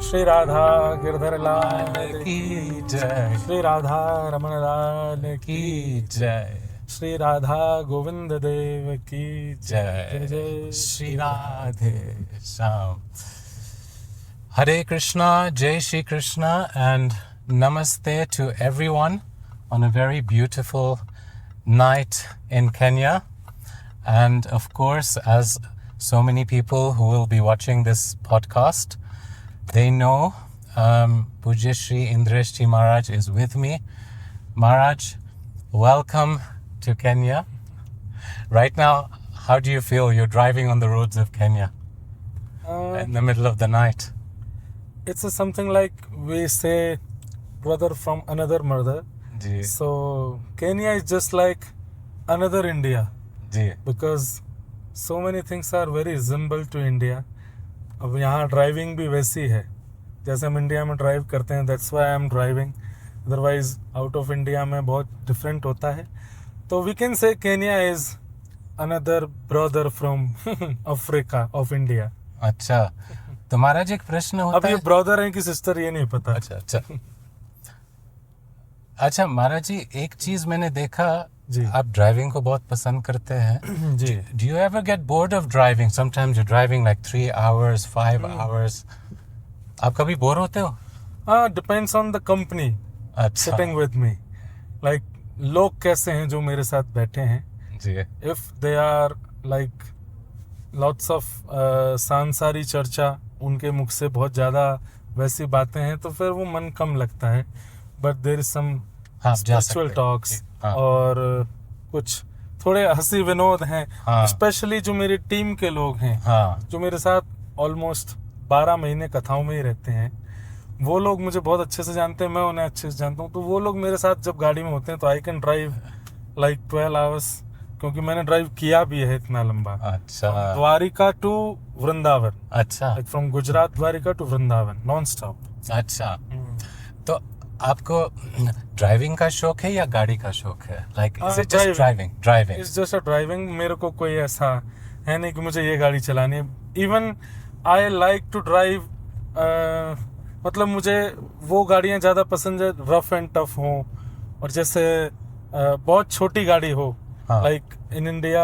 श्री राधा गिरधर लाल की जय, श्री राधा रमण लाल की जय, श्री राधा गोविंद देव की जय जय Shri Radhe Shyam. Hare Krishna, Jai Shri Krishna, and Namaste to everyone on a very beautiful night in Kenya. And of course, as so many people who will be watching this podcast, they know Pujya Shri Indresh Ji Maharaj is with me. Maharaj, welcome to Kenya. Right now, how do you feel? You're driving on the roads of Kenya in the middle of the night. It's something like we say brother from another mother. Ji So Kenya is just like another India ji because so many things are very resemble to India. अब यहाँ driving भी वैसी है जैसे हम India में drive करते हैं. That's why I am driving. Otherwise out of India में बहुत डिफरेंट होता है. तो we can say Kenya is another brother from Africa of India. अच्छा, तो महाराज एक प्रश्न अब होता ये है. ब्रदर है कि सिस्टर ये नहीं पता. अच्छा महाराज जी, एक चीज मैंने देखा, जी. आप ड्राइविंग को बहुत पसंद करते हैं. जी. Do you ever get bored of driving? Sometimes you're driving like 3 hours, 5 hours. आप कभी बोर होते हो? डिपेंड्स ऑन द कंपनी अच्छा सिटिंग विद मी. लाइक लोग कैसे हैं जो मेरे साथ बैठे हैं. जी if they are like lots of सांसारी चर्चा, उनके मुख से बहुत ज़्यादा वैसी बातें हैं तो फिर वो मन कम लगता है. बट देयर इज सम हाँ, जा स्पिरिचुअल सकते हैं. टॉक्स हाँ. और कुछ थोड़े हंसी विनोद हैं. हाँ. स्पेशली जो मेरी टीम के लोग हैं हाँ जो मेरे साथ ऑलमोस्ट 12 महीने कथाओं में ही रहते हैं, वो लोग मुझे बहुत अच्छे से जानते हैं, मैं उन्हें अच्छे से जानता हूँ. तो वो लोग मेरे साथ जब गाड़ी में होते हैं तो I can drive like 12 hours, क्योंकि मैंने ड्राइव किया भी है इतना लंबा. अच्छा द्वारिका टू वृंदावन, अच्छा like from Gujarat Dwarka to Vrindavan non stop. अच्छा. तो आपको ड्राइविंग का शौक है या गाड़ी का शौक है? Like is it just driving? It's just a driving. मेरे को कोई ऐसा है नहीं कि मुझे ये गाड़ी चलानी है. Even I like to drive, मतलब मुझे वो गाड़ियाँ ज़्यादा पसंद है रफ एंड टफ हो, और जैसे बहुत छोटी गाड़ी हो. हाँ. लाइक इन इंडिया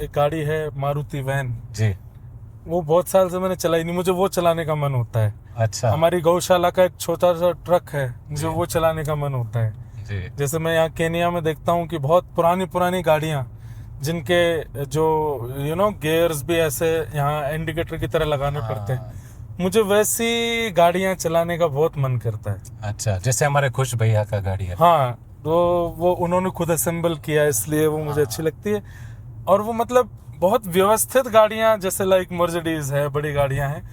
एक गाड़ी है मारुति वैन, जी. वो बहुत साल से मैंने चलाई नहीं, मुझे वो चलाने का मन होता है. अच्छा हमारी गौशाला का एक छोटा सा ट्रक है, मुझे वो चलाने का मन होता है. जी जैसे मैं यहाँ केनिया में देखता हूँ कि बहुत पुरानी गाड़ियाँ जिनके जो गियर्स भी ऐसे यहाँ इंडिकेटर की तरह लगाने पड़ते हैं, मुझे वैसी गाड़ियाँ चलाने का बहुत मन करता है. अच्छा, जैसे हमारे खुश भैया का गाड़ी है. हाँ, तो वो उन्होंने खुद असेंबल किया है, इसलिए वो मुझे अच्छी लगती है. और वो मतलब बहुत व्यवस्थित गाड़ियाँ जैसे लाइक मर्सिडीज है, बड़ी गाड़ियाँ हैं,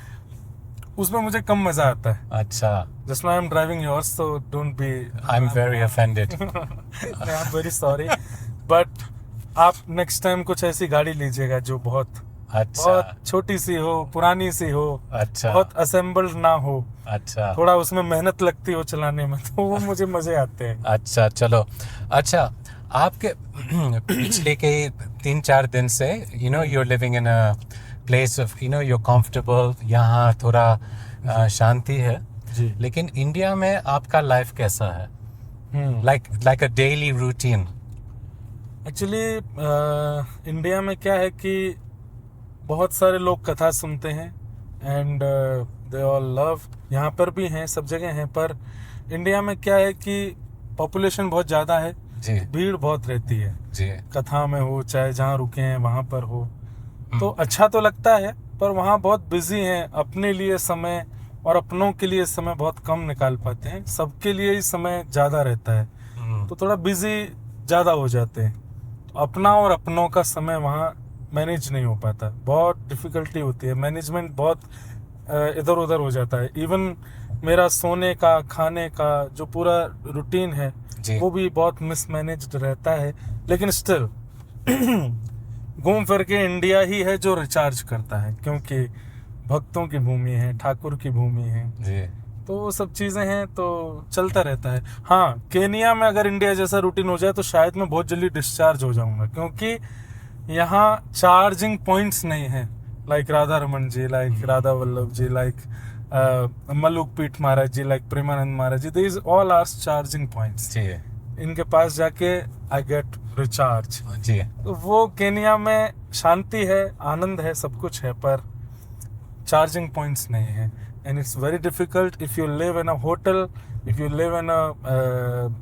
उसमें मुझे कम मजा आता है. अच्छा, just now I am driving yours, so don't be. I am very offended. I am very sorry, but आप नेक्स्ट टाइम कुछ ऐसी गाड़ी लीजिएगा जो बहुत अच्छा छोटी सी हो, पुरानी सी हो, अच्छा बहुत असेंबल्ड ना हो, अच्छा थोड़ा उसमें मेहनत लगती हो चलाने में, तो वो मुझे मजे आते हैं. अच्छा चलो. अच्छा, आपके पिछले के 3-4 दिन से you are living in a place of you are comfortable, यहाँ थोड़ा शांति है. जी. लेकिन इंडिया में आपका लाइफ कैसा है? लाइक अ डेली रूटीन. एक्चुअली इंडिया में क्या है कि बहुत सारे लोग कथा सुनते हैं एंड दे ऑल लव. यहाँ पर भी हैं, सब जगह हैं, पर इंडिया में क्या है कि पॉपुलेशन बहुत ज़्यादा है, जी भीड़ बहुत रहती है. जी कथा में हो चाहे जहाँ रुके हैं वहाँ पर हो, तो अच्छा तो लगता है, पर वहाँ बहुत बिजी हैं. अपने लिए समय और अपनों के लिए समय बहुत कम निकाल पाते हैं, सबके लिए ही समय ज़्यादा रहता है, तो थोड़ा बिजी ज़्यादा हो जाते हैं. तो अपना और अपनों का समय वहाँ मैनेज नहीं हो पाता, बहुत डिफ़िकल्टी होती है. मैनेजमेंट बहुत इधर उधर हो जाता है. इवन मेरा सोने का, खाने का जो पूरा रूटीन है जी. वो भी बहुत मिसमैनेज्ड रहता है. लेकिन स्टिल घूम फिर के इंडिया ही है जो रिचार्ज करता है, क्योंकि भक्तों की भूमि है, ठाकुर की भूमि है, जी. तो वो सब चीज़ें हैं, तो चलता रहता है. हाँ, केनिया में अगर इंडिया जैसा रूटीन हो जाए तो शायद मैं बहुत जल्दी डिस्चार्ज हो जाऊंगा, क्योंकि यहाँ चार्जिंग पॉइंट्स नहीं है like Radha Raman ji, like Radha Vallabh ji, like Maluk Peeth Maharaj ji, like Premanand Maharaj ji, these all are charging points. जी इनके पास जाके आई गेट रिचार्ज। जी तो वो केनिया में शांति है, आनंद है, सब कुछ है, पर चार्जिंग पॉइंट्स नहीं है। And it's very difficult if you live in a hotel, if you live in a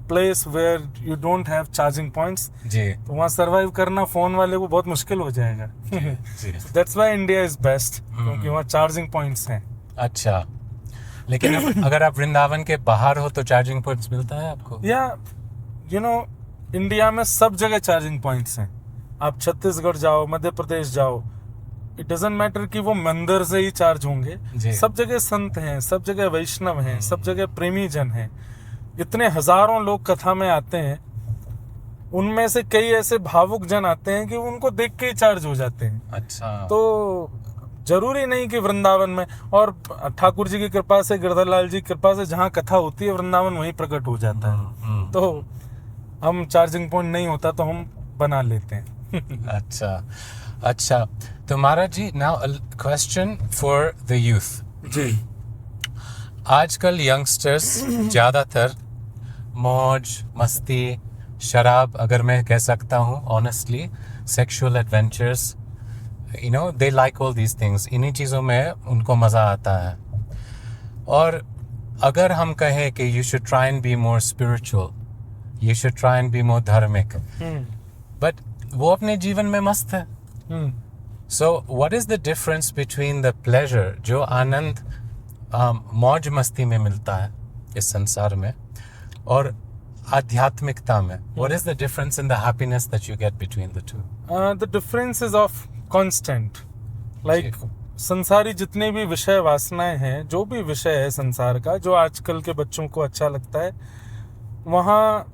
place where you don't have charging points, जी तो वहाँ सर्वाइव करना फोन वाले को बहुत मुश्किल हो जाएगा। जी। That's why India is best, क्योंकि वहाँ चार्जिंग पॉइंट्स हैं। अच्छा, लेकिन अगर आप वृंदावन के बाहर हो तो चार्जिंग पॉइंट्स मिलता है आपको? या यू नो, इंडिया में सब जगह चार्जिंग पॉइंट्स हैं। आप छत्तीसगढ़ जाओ, मध्य प्रदेश जाओ, इट डजेंट मैटर कि वो मंदिर से ही चार्ज होंगे। जी। सब जगह संत हैं, सब जगह वैष्णव हैं, सब जगह प्रेमी जन हैं। इतने हजारों लोग कथा में आते हैं, उनमें से कई ऐसे भावुक जन आते हैं कि उनको देख के ही चार्ज हो जाते हैं। अच्छा, तो जरूरी नहीं कि वृंदावन में, और ठाकुर जी की कृपा से, गिरधर लाल जी की कृपा से जहाँ कथा होती है वृंदावन वहीं प्रकट हो जाता है। तो हम चार्जिंग पॉइंट नहीं होता तो हम बना लेते हैं। अच्छा अच्छा। तो Maharaj ji, now question for the youth. जी। आजकल यंगस्टर्स ज़्यादातर मौज मस्ती, शराब, अगर मैं कह सकता हूँ honestly, sexual adventures, you know, they like all these things. इन्हीं चीज़ों में उनको मज़ा आता है। और अगर हम कहें कि you should try and be more spiritual, you should try and be more धार्मिक, बट वो अपने जीवन में मस्त है। So what is the difference between the pleasure, जो आनंद मौज मस्ती में मिलता है इस संसार में, और आध्यात्मिकता में? What is the difference in the happiness that you get between the two? The difference is of constant. Like संसारी जितने भी विषय वासनाएं हैं, जो भी विषय है संसार का, जो आजकल के बच्चों को अच्छा लगता है, वहाँ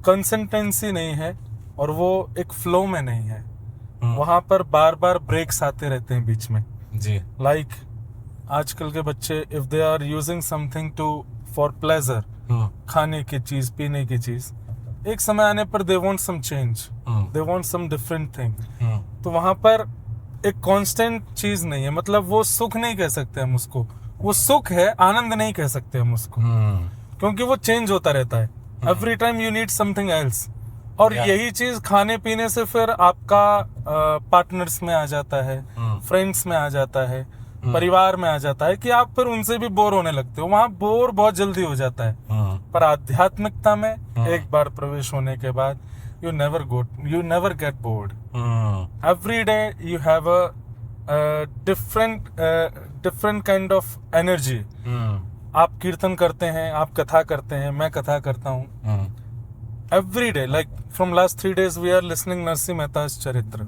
कंसिस्टेंसी नहीं है और वो एक फ्लो में नहीं है। वहाँ पर बार बार ब्रेक्स आते रहते हैं बीच में। जी। लाइक आजकल के बच्चे, if they are using something to for pleasure, खाने की चीज, पीने की चीज, एक समय आने पर they want some change, they want some different thing. तो वहां पर एक कांस्टेंट चीज नहीं है। मतलब वो सुख नहीं कह सकते हम उसको, वो सुख है, आनंद नहीं कह सकते हम उसको, क्योंकि वो चेंज होता रहता है। Every time you need something else. और यही चीज खाने पीने से फिर आपका पार्टनर्स में आ जाता है, फ्रेंड्स में आ जाता है, परिवार में आ जाता है, कि आप फिर उनसे भी बोर होने लगते हो। वहां बोर बहुत जल्दी हो जाता है। पर आध्यात्मिकता में एक बार प्रवेश होने के बाद you never get bored. Every day you have a different kind of energy. आप कीर्तन करते हैं, आप कथा करते हैं, मैं कथा करता हूँ। Every day, like from last 3 days we are listening Narsinh Mehta चरित्र।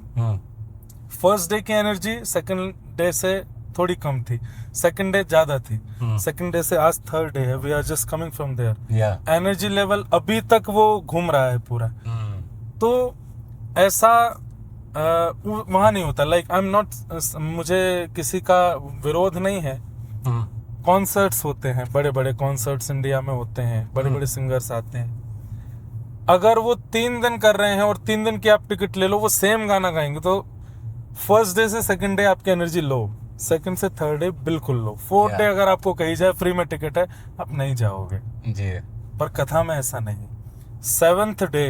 फर्स्ट डे की एनर्जी सेकंड डे से थोड़ी कम थी, सेकंड डे ज्यादा थी, सेकंड डे से आज थर्ड डे है, we are just coming from there. Energy level अभी तक वो घूम रहा है पूरा। तो ऐसा वहां नहीं होता। लाइक आई एम नॉट, मुझे किसी का विरोध नहीं है। कॉन्सर्ट्स होते हैं, बड़े बड़े कॉन्सर्ट्स इंडिया में होते हैं, बड़े बड़े सिंगर्स आते हैं। अगर वो 3 दिन कर रहे हैं और 3 दिन की आप टिकट ले लो, वो सेम गाना गाएंगे, तो फर्स्ट डे से सेकंड डे आपकी एनर्जी लो, सेकंड से थर्ड डे बिल्कुल लो, फोर्थ डे अगर आपको कही जाए फ्री में टिकट है, आप नहीं जाओगे जी। पर कथा में ऐसा नहीं। 7th डे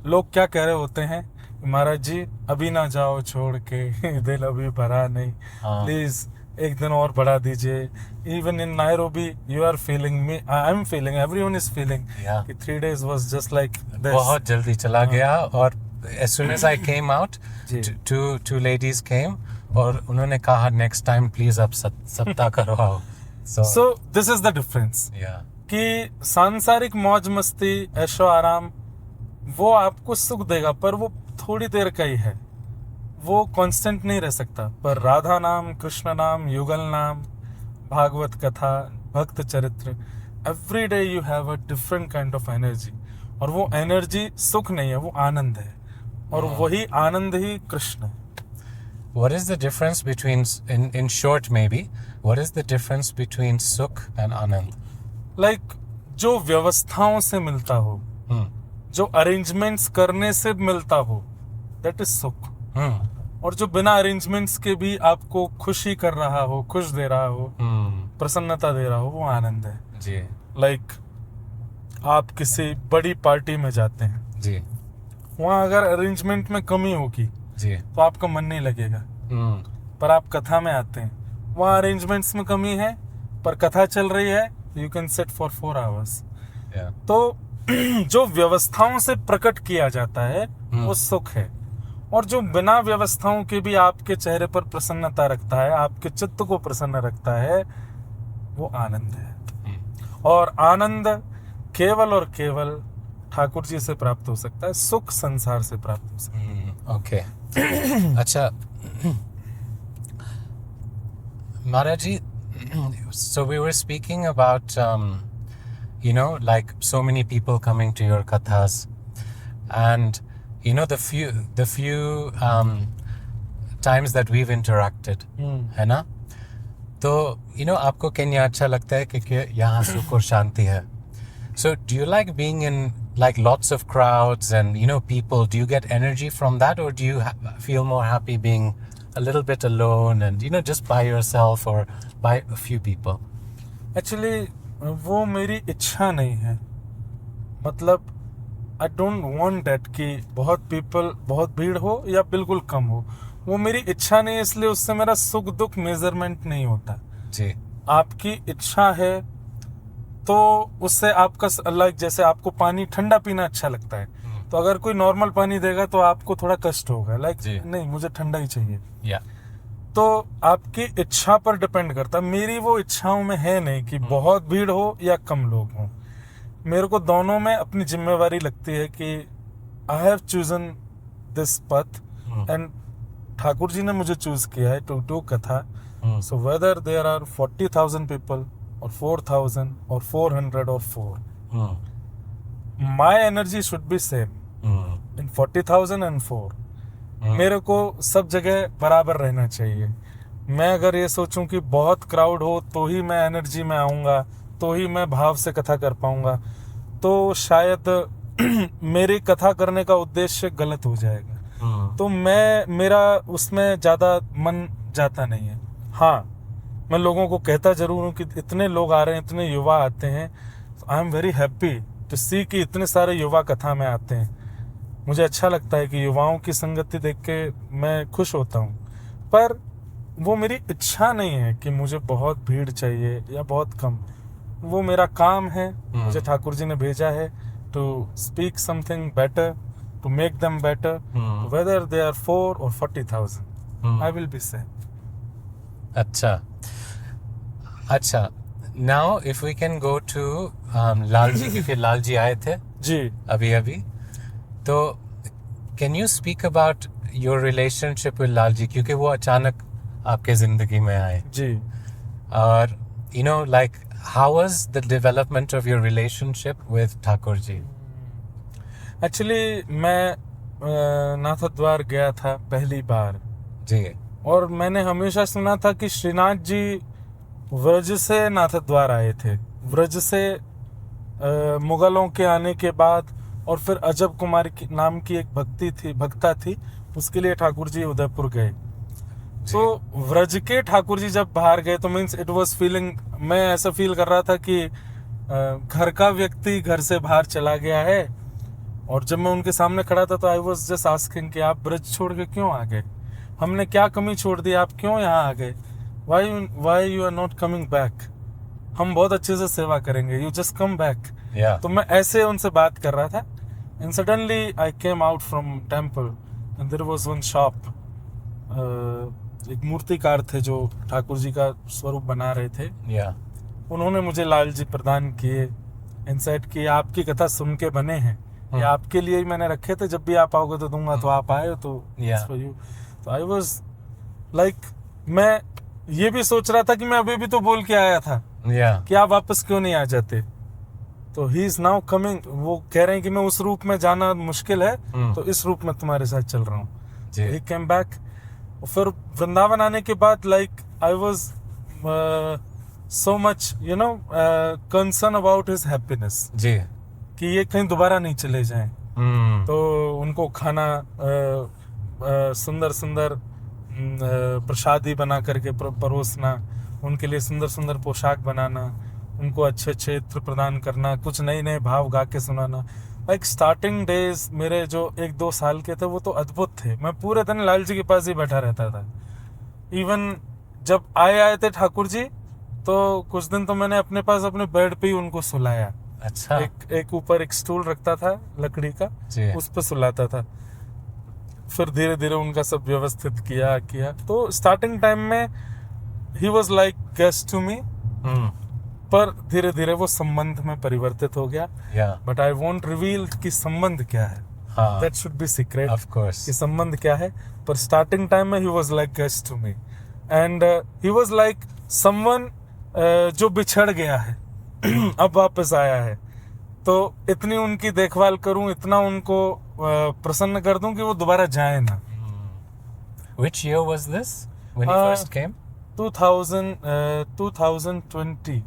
लोग क्या कह रहे होते हैं, महाराज जी अभी ना जाओ छोड़ के, दिल अभी भरा नहीं, प्लीज एक दिन और बढ़ा दीजिए। Even in Nairobi you are feeling, me I am feeling, everyone is feeling कि 3 days was just like this. बहुत जल्दी चला गया। और as soon as I came out, two ladies came और उन्होंने कहा नेक्स्ट टाइम प्लीज आप सप्ताह करवाओ। So this is the difference, कि सांसारिक मौज मस्ती, ऐशो आराम, वो आपको सुख देगा, पर वो थोड़ी देर का ही है, वो कांस्टेंट नहीं रह सकता। पर राधा नाम, कृष्ण नाम, युगल नाम, भागवत कथा, भक्त चरित्र, every day you have a different kind of energy. और वो एनर्जी सुख नहीं है, वो आनंद है, और वही आनंद ही कृष्ण है। What is the difference between, in short maybe, what is the difference between sukh and anand? Like जो व्यवस्थाओं से मिलता हो, जो अरेंजमेंट्स करने से मिलता हो, that is सुख। और जो बिना अरेंजमेंट्स के भी आपको खुशी कर रहा हो, खुश दे रहा हो, प्रसन्नता दे रहा हो, वो आनंद है जी लाइक आप किसी बड़ी पार्टी में जाते हैं, जी वहाँ अगर अरेंजमेंट में कमी होगी जी तो आपका मन नहीं लगेगा। पर आप कथा में आते हैं, वहाँ अरेंजमेंट्स में कमी है पर कथा चल रही है, you can sit for 4 hours. तो जो व्यवस्थाओं से प्रकट किया जाता है वो सुख है, और जो बिना व्यवस्थाओं के भी आपके चेहरे पर प्रसन्नता रखता है, आपके चित्त को प्रसन्न रखता है, वो आनंद है। और आनंद केवल और केवल ठाकुर जी से प्राप्त हो सकता है, सुख संसार से प्राप्त हो सकता है। ओके अच्छा महाराज जी, so we were speaking about you know, like so many people coming to your kathas, and you know, the few times that we've interacted, है ना, तो you know, आपको क्या अच्छा लगता है कि यहाँ सुख और शांति है? So do you like being in like lots of crowds and you know people? Do you get energy from that, or do you feel more happy being a little bit alone and you know just by yourself or by a few people? Actually वो मेरी इच्छा नहीं है, मतलब I don't want that कि बहुत भीड़ हो या बिल्कुल कम हो, वो मेरी इच्छा नहीं है, इसलिए उससे मेरा सुख दुख मेजरमेंट नहीं होता जी। आपकी इच्छा है तो उससे आपका लाइक जैसे आपको पानी ठंडा पीना अच्छा लगता है, तो अगर कोई नॉर्मल पानी देगा तो आपको थोड़ा कष्ट होगा, लाइक नहीं मुझे ठंडा ही चाहिए। तो आपकी इच्छा पर डिपेंड करता है, मेरी वो इच्छाओं में है नहीं कि बहुत भीड़ हो या कम लोग हों। मेरे को दोनों में अपनी जिम्मेवारी लगती है कि I have chosen this path and Thakur ji ने मुझे चूज किया है to do katha. So whether there are 40,000 people or 4,000 or 400 or 4, my energy should be same in 40,000 and 4. मेरे को सब जगह बराबर रहना चाहिए। मैं अगर ये सोचूं कि बहुत क्राउड हो तो ही मैं एनर्जी में आऊँगा, तो ही मैं भाव से कथा कर पाऊँगा, तो शायद मेरी कथा करने का उद्देश्य गलत हो जाएगा। तो मेरा उसमें ज़्यादा मन जाता नहीं है। हाँ, मैं लोगों को कहता जरूर हूँ कि इतने लोग आ रहे हैं, इतने युवा आते हैं, I am very happy to see कि इतने सारे युवा कथा में आते हैं। मुझे अच्छा लगता है कि युवाओं की संगति देख के मैं खुश होता हूँ, पर वो मेरी इच्छा नहीं है कि मुझे बहुत भीड़ चाहिए या बहुत कम। वो मेरा काम है, मुझे ठाकुर जी ने भेजा है to speak something better, to make them better, whether they are 4 or 40,000, I will be same. अच्छा now if we can go to Lal ji, क्योंकि लाल जी आए थे जी अभी, तो can you speak about your relationship with Lal ji, क्योंकि वो अचानक आपके जिंदगी में आए जी। और you know like how was the development of your relationship with Thakur ji? Actually मैं नाथद्वार गया था पहली बार जी, और मैंने हमेशा सुना था कि श्रीनाथ जी व्रज से नाथद्वार आए थे, व्रज से मुगलों के आने के बाद, और फिर अजब कुमार की नाम की एक भक्ता थी, उसके लिए ठाकुर जी उदयपुर गए। तो व्रज के ठाकुर जी जब बाहर गए तो मीन्स इट वाज फीलिंग, मैं ऐसा फील कर रहा था कि घर का व्यक्ति घर से बाहर चला गया है। और जब मैं उनके सामने खड़ा था तो आई वाज जस्ट आस्किंग कि आप ब्रज छोड़ के क्यों आ गए, हमने क्या कमी छोड़ दी, आप क्यों यहाँ आ गए, why you are not coming back, हम बहुत अच्छे से सेवा करेंगे, you just come back। तो मैं ऐसे उनसे बात कर रहा था, and suddenly I came out from temple and there was one shop, एक मूर्तिकार थे जो ठाकुर जी का स्वरूप बना रहे थे। उन्होंने मुझे लाल जी प्रदान किए, इंसाइट किए, आपकी कथा सुन के बने हैं, ये आपके लिए ही मैंने रखे थे, जब भी आप आओगे तो दूंगा, तो आप आए हो तो for you। तो आई वाज लाइक, मैं ये भी सोच रहा था कि मैं अभी भी तो बोल के आया था कि आप वापस क्यों नहीं आ जाते। तो ही इज नाउ कमिंग, वो कह रहे हैं कि मैं उस रूप में जाना मुश्किल है, तो इस रूप में तुम्हारे साथ चल रहा हूँ। He came back. फिर वृंदावन आने के बाद like I was so much you know concern about his happiness जी, कि ये कहीं दोबारा नहीं चले जाएं। तो उनको खाना सुंदर सुंदर प्रसादी बना करके परोसना, उनके लिए सुंदर सुंदर पोशाक बनाना, उनको अच्छे अच्छे इत्र प्रदान करना, कुछ नए नए भाव गा के सुनाना। लाइक स्टार्टिंग डेज मेरे जो 1-2 साल के थे वो तो अद्भुत थे। मैं पूरे दिन लाल जी के पास ही बैठा रहता था। इवन जब आए थे ठाकुर जी, तो कुछ दिन तो मैंने अपने पास अपने बेड पे ही उनको सुलाया। अच्छा। एक ऊपर एक स्टूल रखता था लकड़ी का, उस पर सुलाता था। फिर धीरे धीरे उनका सब व्यवस्थित किया। तो स्टार्टिंग टाइम में ही was like guest to me, पर धीरे धीरे वो संबंध में परिवर्तित हो गया। बट आई वोंट रिवील कि संबंध क्या है, that should be secret, of course, कि संबंध क्या है। पर स्टार्टिंग टाइम में ही was like guest to me, and he was like someone जो बिछड़ गया है अब वापस आया है। तो इतनी उनकी देखभाल करूं, इतना उनको प्रसन्न कर दूं कि वो दोबारा जाए ना। Which year was this when he first came? 2020।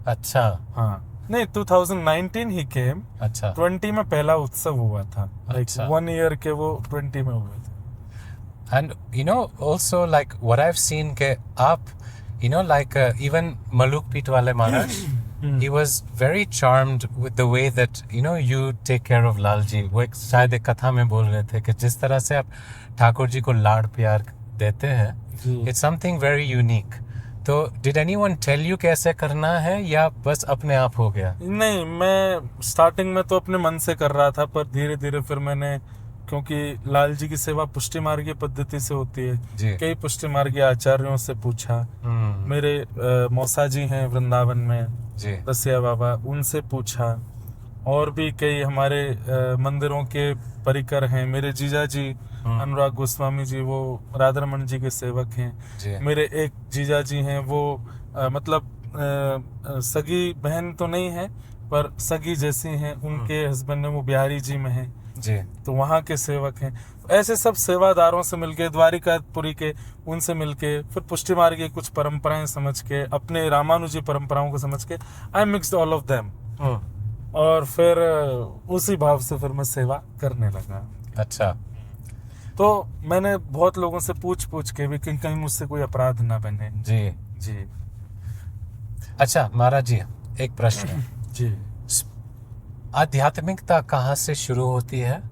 अच्छा। हाँ, नहीं 2019 ही केम। अच्छा। 20 में पहला उत्सव हुआ था। अच्छा। 1 ईयर के वो 20 में हुए थे। And you know also like what I've seen के आप you know like even Malukpit wale Maharaj, he was very charmed with the way that you know you take care of Lal ji। वो एक शायद एक कथा में बोल रहे थे कि जिस तरह से आप ठाकुर जी को लाड़ प्यार देते हैं, it's something very unique। तो did anyone tell you कैसे करना है या बस अपने आप हो गया? नहीं, मैं स्टार्टिंग में तो अपने मन से कर रहा था, पर धीरे धीरे फिर मैंने, क्योंकि लाल जी की सेवा पुष्टि मार्गीय पद्धति से होती है, कई पुष्टि मार्गीय आचार्यों से पूछा। मेरे मौसा जी हैं वृंदावन में, रसिया बाबा, उनसे पूछा। और भी कई हमारे मंदिरों के परिकर हैं। मेरे जीजा जी अनुराग गोस्वामी जी, वो राधारमण जी के सेवक हैं। मेरे एक जीजा जी हैं, वो मतलब सगी बहन तो नहीं है पर सगी जैसी हैं। उनके हस्बैंड वो बिहारी जी में हैं जी, तो वहाँ के सेवक हैं। ऐसे सब सेवादारों से मिलके, द्वारिकापुरी के, उनसे मिलके, फिर पुष्टि मार्ग की कुछ परंपराएं समझ के, अपने रामानुजी परंपराओं को समझ के, आई मिक्स्ड ऑल ऑफ देम। और फिर उसी भाव से फिर मैं सेवा करने लगा। अच्छा। तो मैंने बहुत लोगों से पूछ के भी कि कहीं मुझसे कोई अपराध ना बने। जी जी। अच्छा महाराज जी, एक प्रश्न है जी। आध्यात्मिकता कहाँ से शुरू होती है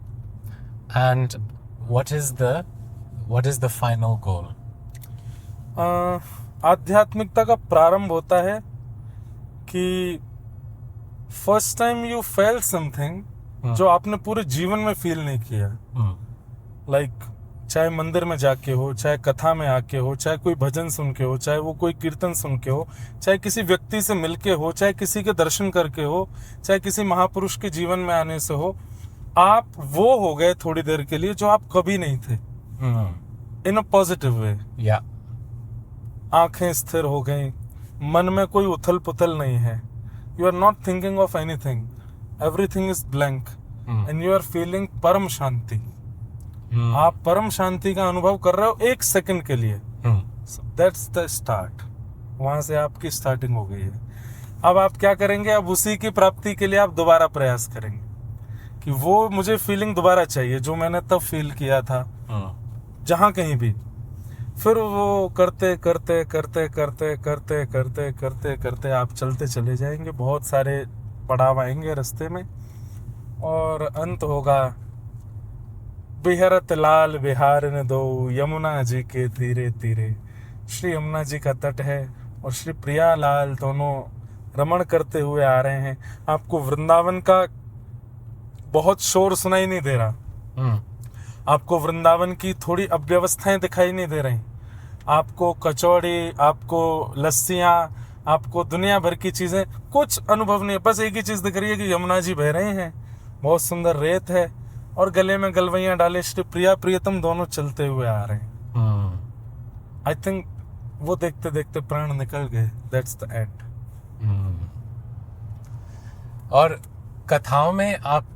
and what is the final goal? आध्यात्मिकता का प्रारंभ होता है कि first time you fail something जो आपने पूरे जीवन में फील नहीं किया। लाइक चाहे मंदिर में जाके हो, चाहे कथा में आके हो, चाहे कोई भजन सुन के हो, चाहे वो कोई कीर्तन सुन के हो, चाहे किसी व्यक्ति से मिलके हो, चाहे किसी के दर्शन करके हो, चाहे किसी महापुरुष के जीवन में आने से हो, आप वो हो गए थोड़ी देर के लिए जो आप कभी नहीं थे, इन अ पॉजिटिव वे। या आंखें स्थिर हो गई, मन में कोई उथल पुथल नहीं है, you are not thinking of anything, everything is blank and you are feeling परम शांति। आप परम शांति का अनुभव कर रहे हो 1 सेकंड के लिए। That's the start. वहां से आपकी स्टार्टिंग हो गई है। अब आप क्या करेंगे? अब उसी की प्राप्ति के लिए आप दोबारा प्रयास करेंगे कि वो मुझे फीलिंग दोबारा चाहिए जो मैंने तब फील किया था, जहां कहीं भी। फिर वो करते करते करते करते करते करते करते करते आप चलते चले जाएंगे। बहुत सारे पड़ाव आएंगे रास्ते में और अंत होगा बिहरत लाल बिहार न दो, यमुना जी के तीरे तीरे। श्री यमुना जी का तट है और श्री प्रिया लाल दोनों रमण करते हुए आ रहे हैं। आपको वृंदावन का बहुत शोर सुनाई नहीं दे रहा, आपको वृंदावन की थोड़ी अव्यवस्थाएं दिखाई नहीं दे रही, आपको कचौड़ी, आपको लस्सियां, आपको दुनिया भर की चीजें कुछ अनुभव नहीं है। बस एक ही चीज दिख रही है कि यमुना जी बह रहे हैं, बहुत सुंदर रेत है और गले में गलवैयां डाले श्री प्रिया प्रियतम दोनों चलते हुए आ रहे हैं। आई थिंक वो देखते देखते प्राण निकल गए। That's the end. और कथाओं में आप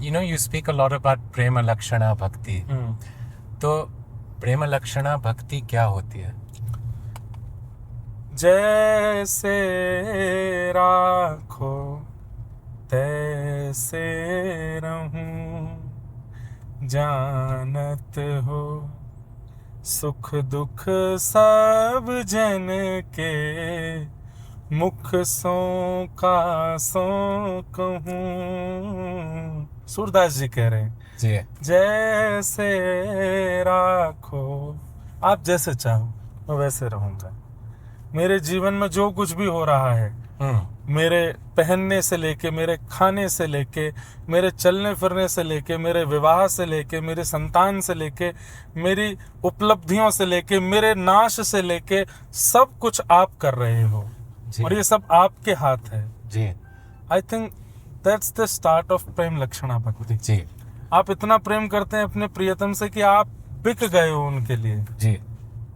you know you speak a lot about प्रेम लक्षणा भक्ति। तो प्रेम लक्षणा भक्ति क्या होती है? जैसे राखो तैसे रहूं, जानत हो सुख दुख सब जन के, मुख सो का सो कहूँ। सूरदास जी कह रहे हैं जी जैसे राखो, आप जैसे चाहो मैं वैसे रहूंगा। मेरे जीवन में जो कुछ भी हो रहा है, मेरे पहनने से लेके, मेरे खाने से लेके, मेरे चलने फिरने से लेके, मेरे विवाह से लेके, मेरे संतान से लेके, मेरी उपलब्धियों से लेके, मेरे नाश से लेके, सब कुछ आप कर रहे हो जी। और ये सब आपके हाथ है। जी I think that's the start of प्रेम लक्षणा भक्ति। जी आप इतना प्रेम करते हैं अपने प्रियतम से कि आप बिक गए हो उनके लिए, जी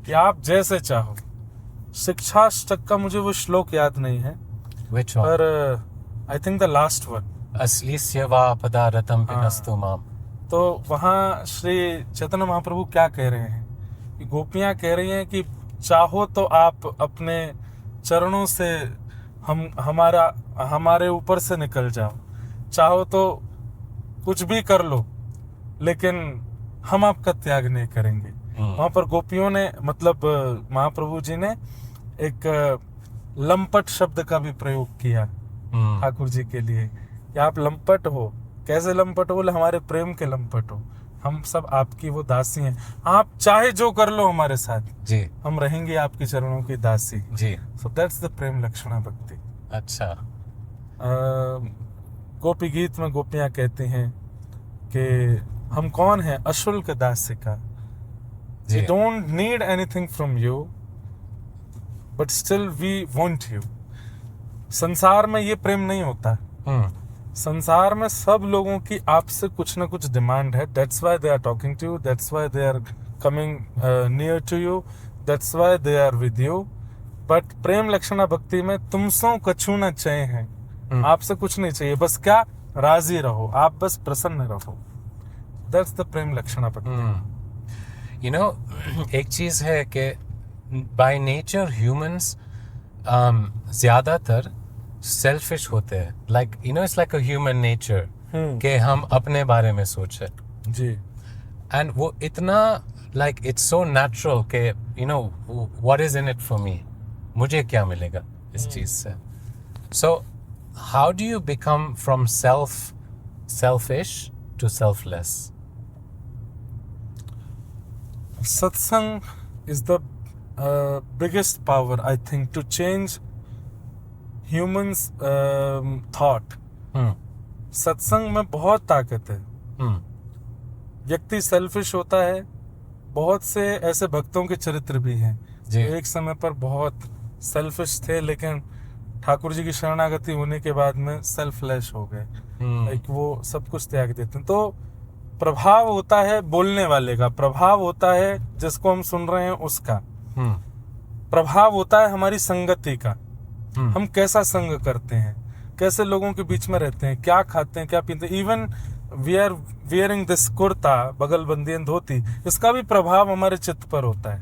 कि आप जैसे चाहो। शिक्षाष्टक का मुझे वो श्लोक याद नहीं है, Which one? पर I think the last one. अस्लिस्य वा पदारतम पिनस्तु माम। तो वहाँ श्री चैतन्य महाप्रभु क्या कह रहे हैं कि गोपियाँ कह रही हैं कि चाहो तो आप अपने चरणों से हमारे ऊपर से निकल जाओ, चाहो तो कुछ भी कर लो, लेकिन हम आपका त्याग नहीं करेंगे। वहाँ पर गोपियों ने, मतलब महाप्रभु जी ने एक लंपट शब्द का भी प्रयोग किया ठाकुर जी के लिए कि आप लंपट हो। कैसे लंपट हो? बोले हमारे प्रेम के लंपट हो, हम सब आपकी वो दासी हैं, आप चाहे जो कर लो हमारे साथ जी, हम रहेंगे आपके चरणों की दासी। जी। सो दैट्स द प्रेम लक्षणा भक्ति। अच्छा। गोपी गीत में गोपियाँ कहती हैं कि हम कौन हैं? अशुल्क दासिका। We don't need anything from you, but still we want you. संसार में ये प्रेम नहीं होता। संसार में सब लोगों की आपसे कुछ ना कुछ डिमांड है। That's why they are talking to you. That's why they are coming near to you. That's why they are with you. But प्रेम लक्षणा भक्ति में तुमसो कछु न चाहिए है। आपसे कुछ नहीं चाहिए, बस क्या? राजी रहो, आप बस प्रसन्न रहो। That's the प्रेम लक्षणा भक्ति। You know, एक चीज है कि by nature humans ज्यादातर selfish होते हैं। Like you know, it's like a human nature कि हम अपने बारे में सोचे जी। and वो इतना like it's so natural कि you know what is in it for me, मुझे क्या मिलेगा इस चीज से। So how do you become from selfish to selfless? Satsang is the biggest power, I think, to change humans' thought. सत्संग में बहुत ताकत है। व्यक्ति सेल्फिश होता है। बहुत से ऐसे भक्तों के चरित्र भी हैं जो एक समय पर बहुत सेल्फिश थे, लेकिन ठाकुर जी की शरणागति होने के बाद में सेल्फलेस हो गए। लाइक वो सब कुछ त्याग देते हैं। तो प्रभाव होता है बोलने वाले का, प्रभाव होता है जिसको हम सुन रहे हैं उसका, प्रभाव होता है हमारी संगति का। हम कैसा संग करते हैं, कैसे लोगों के बीच में रहते हैं, क्या खाते हैं, क्या पीते हैं। Even we are wearing this kurta, bagalbandi and dhoti, इसका भी प्रभाव हमारे चित्त पर होता है।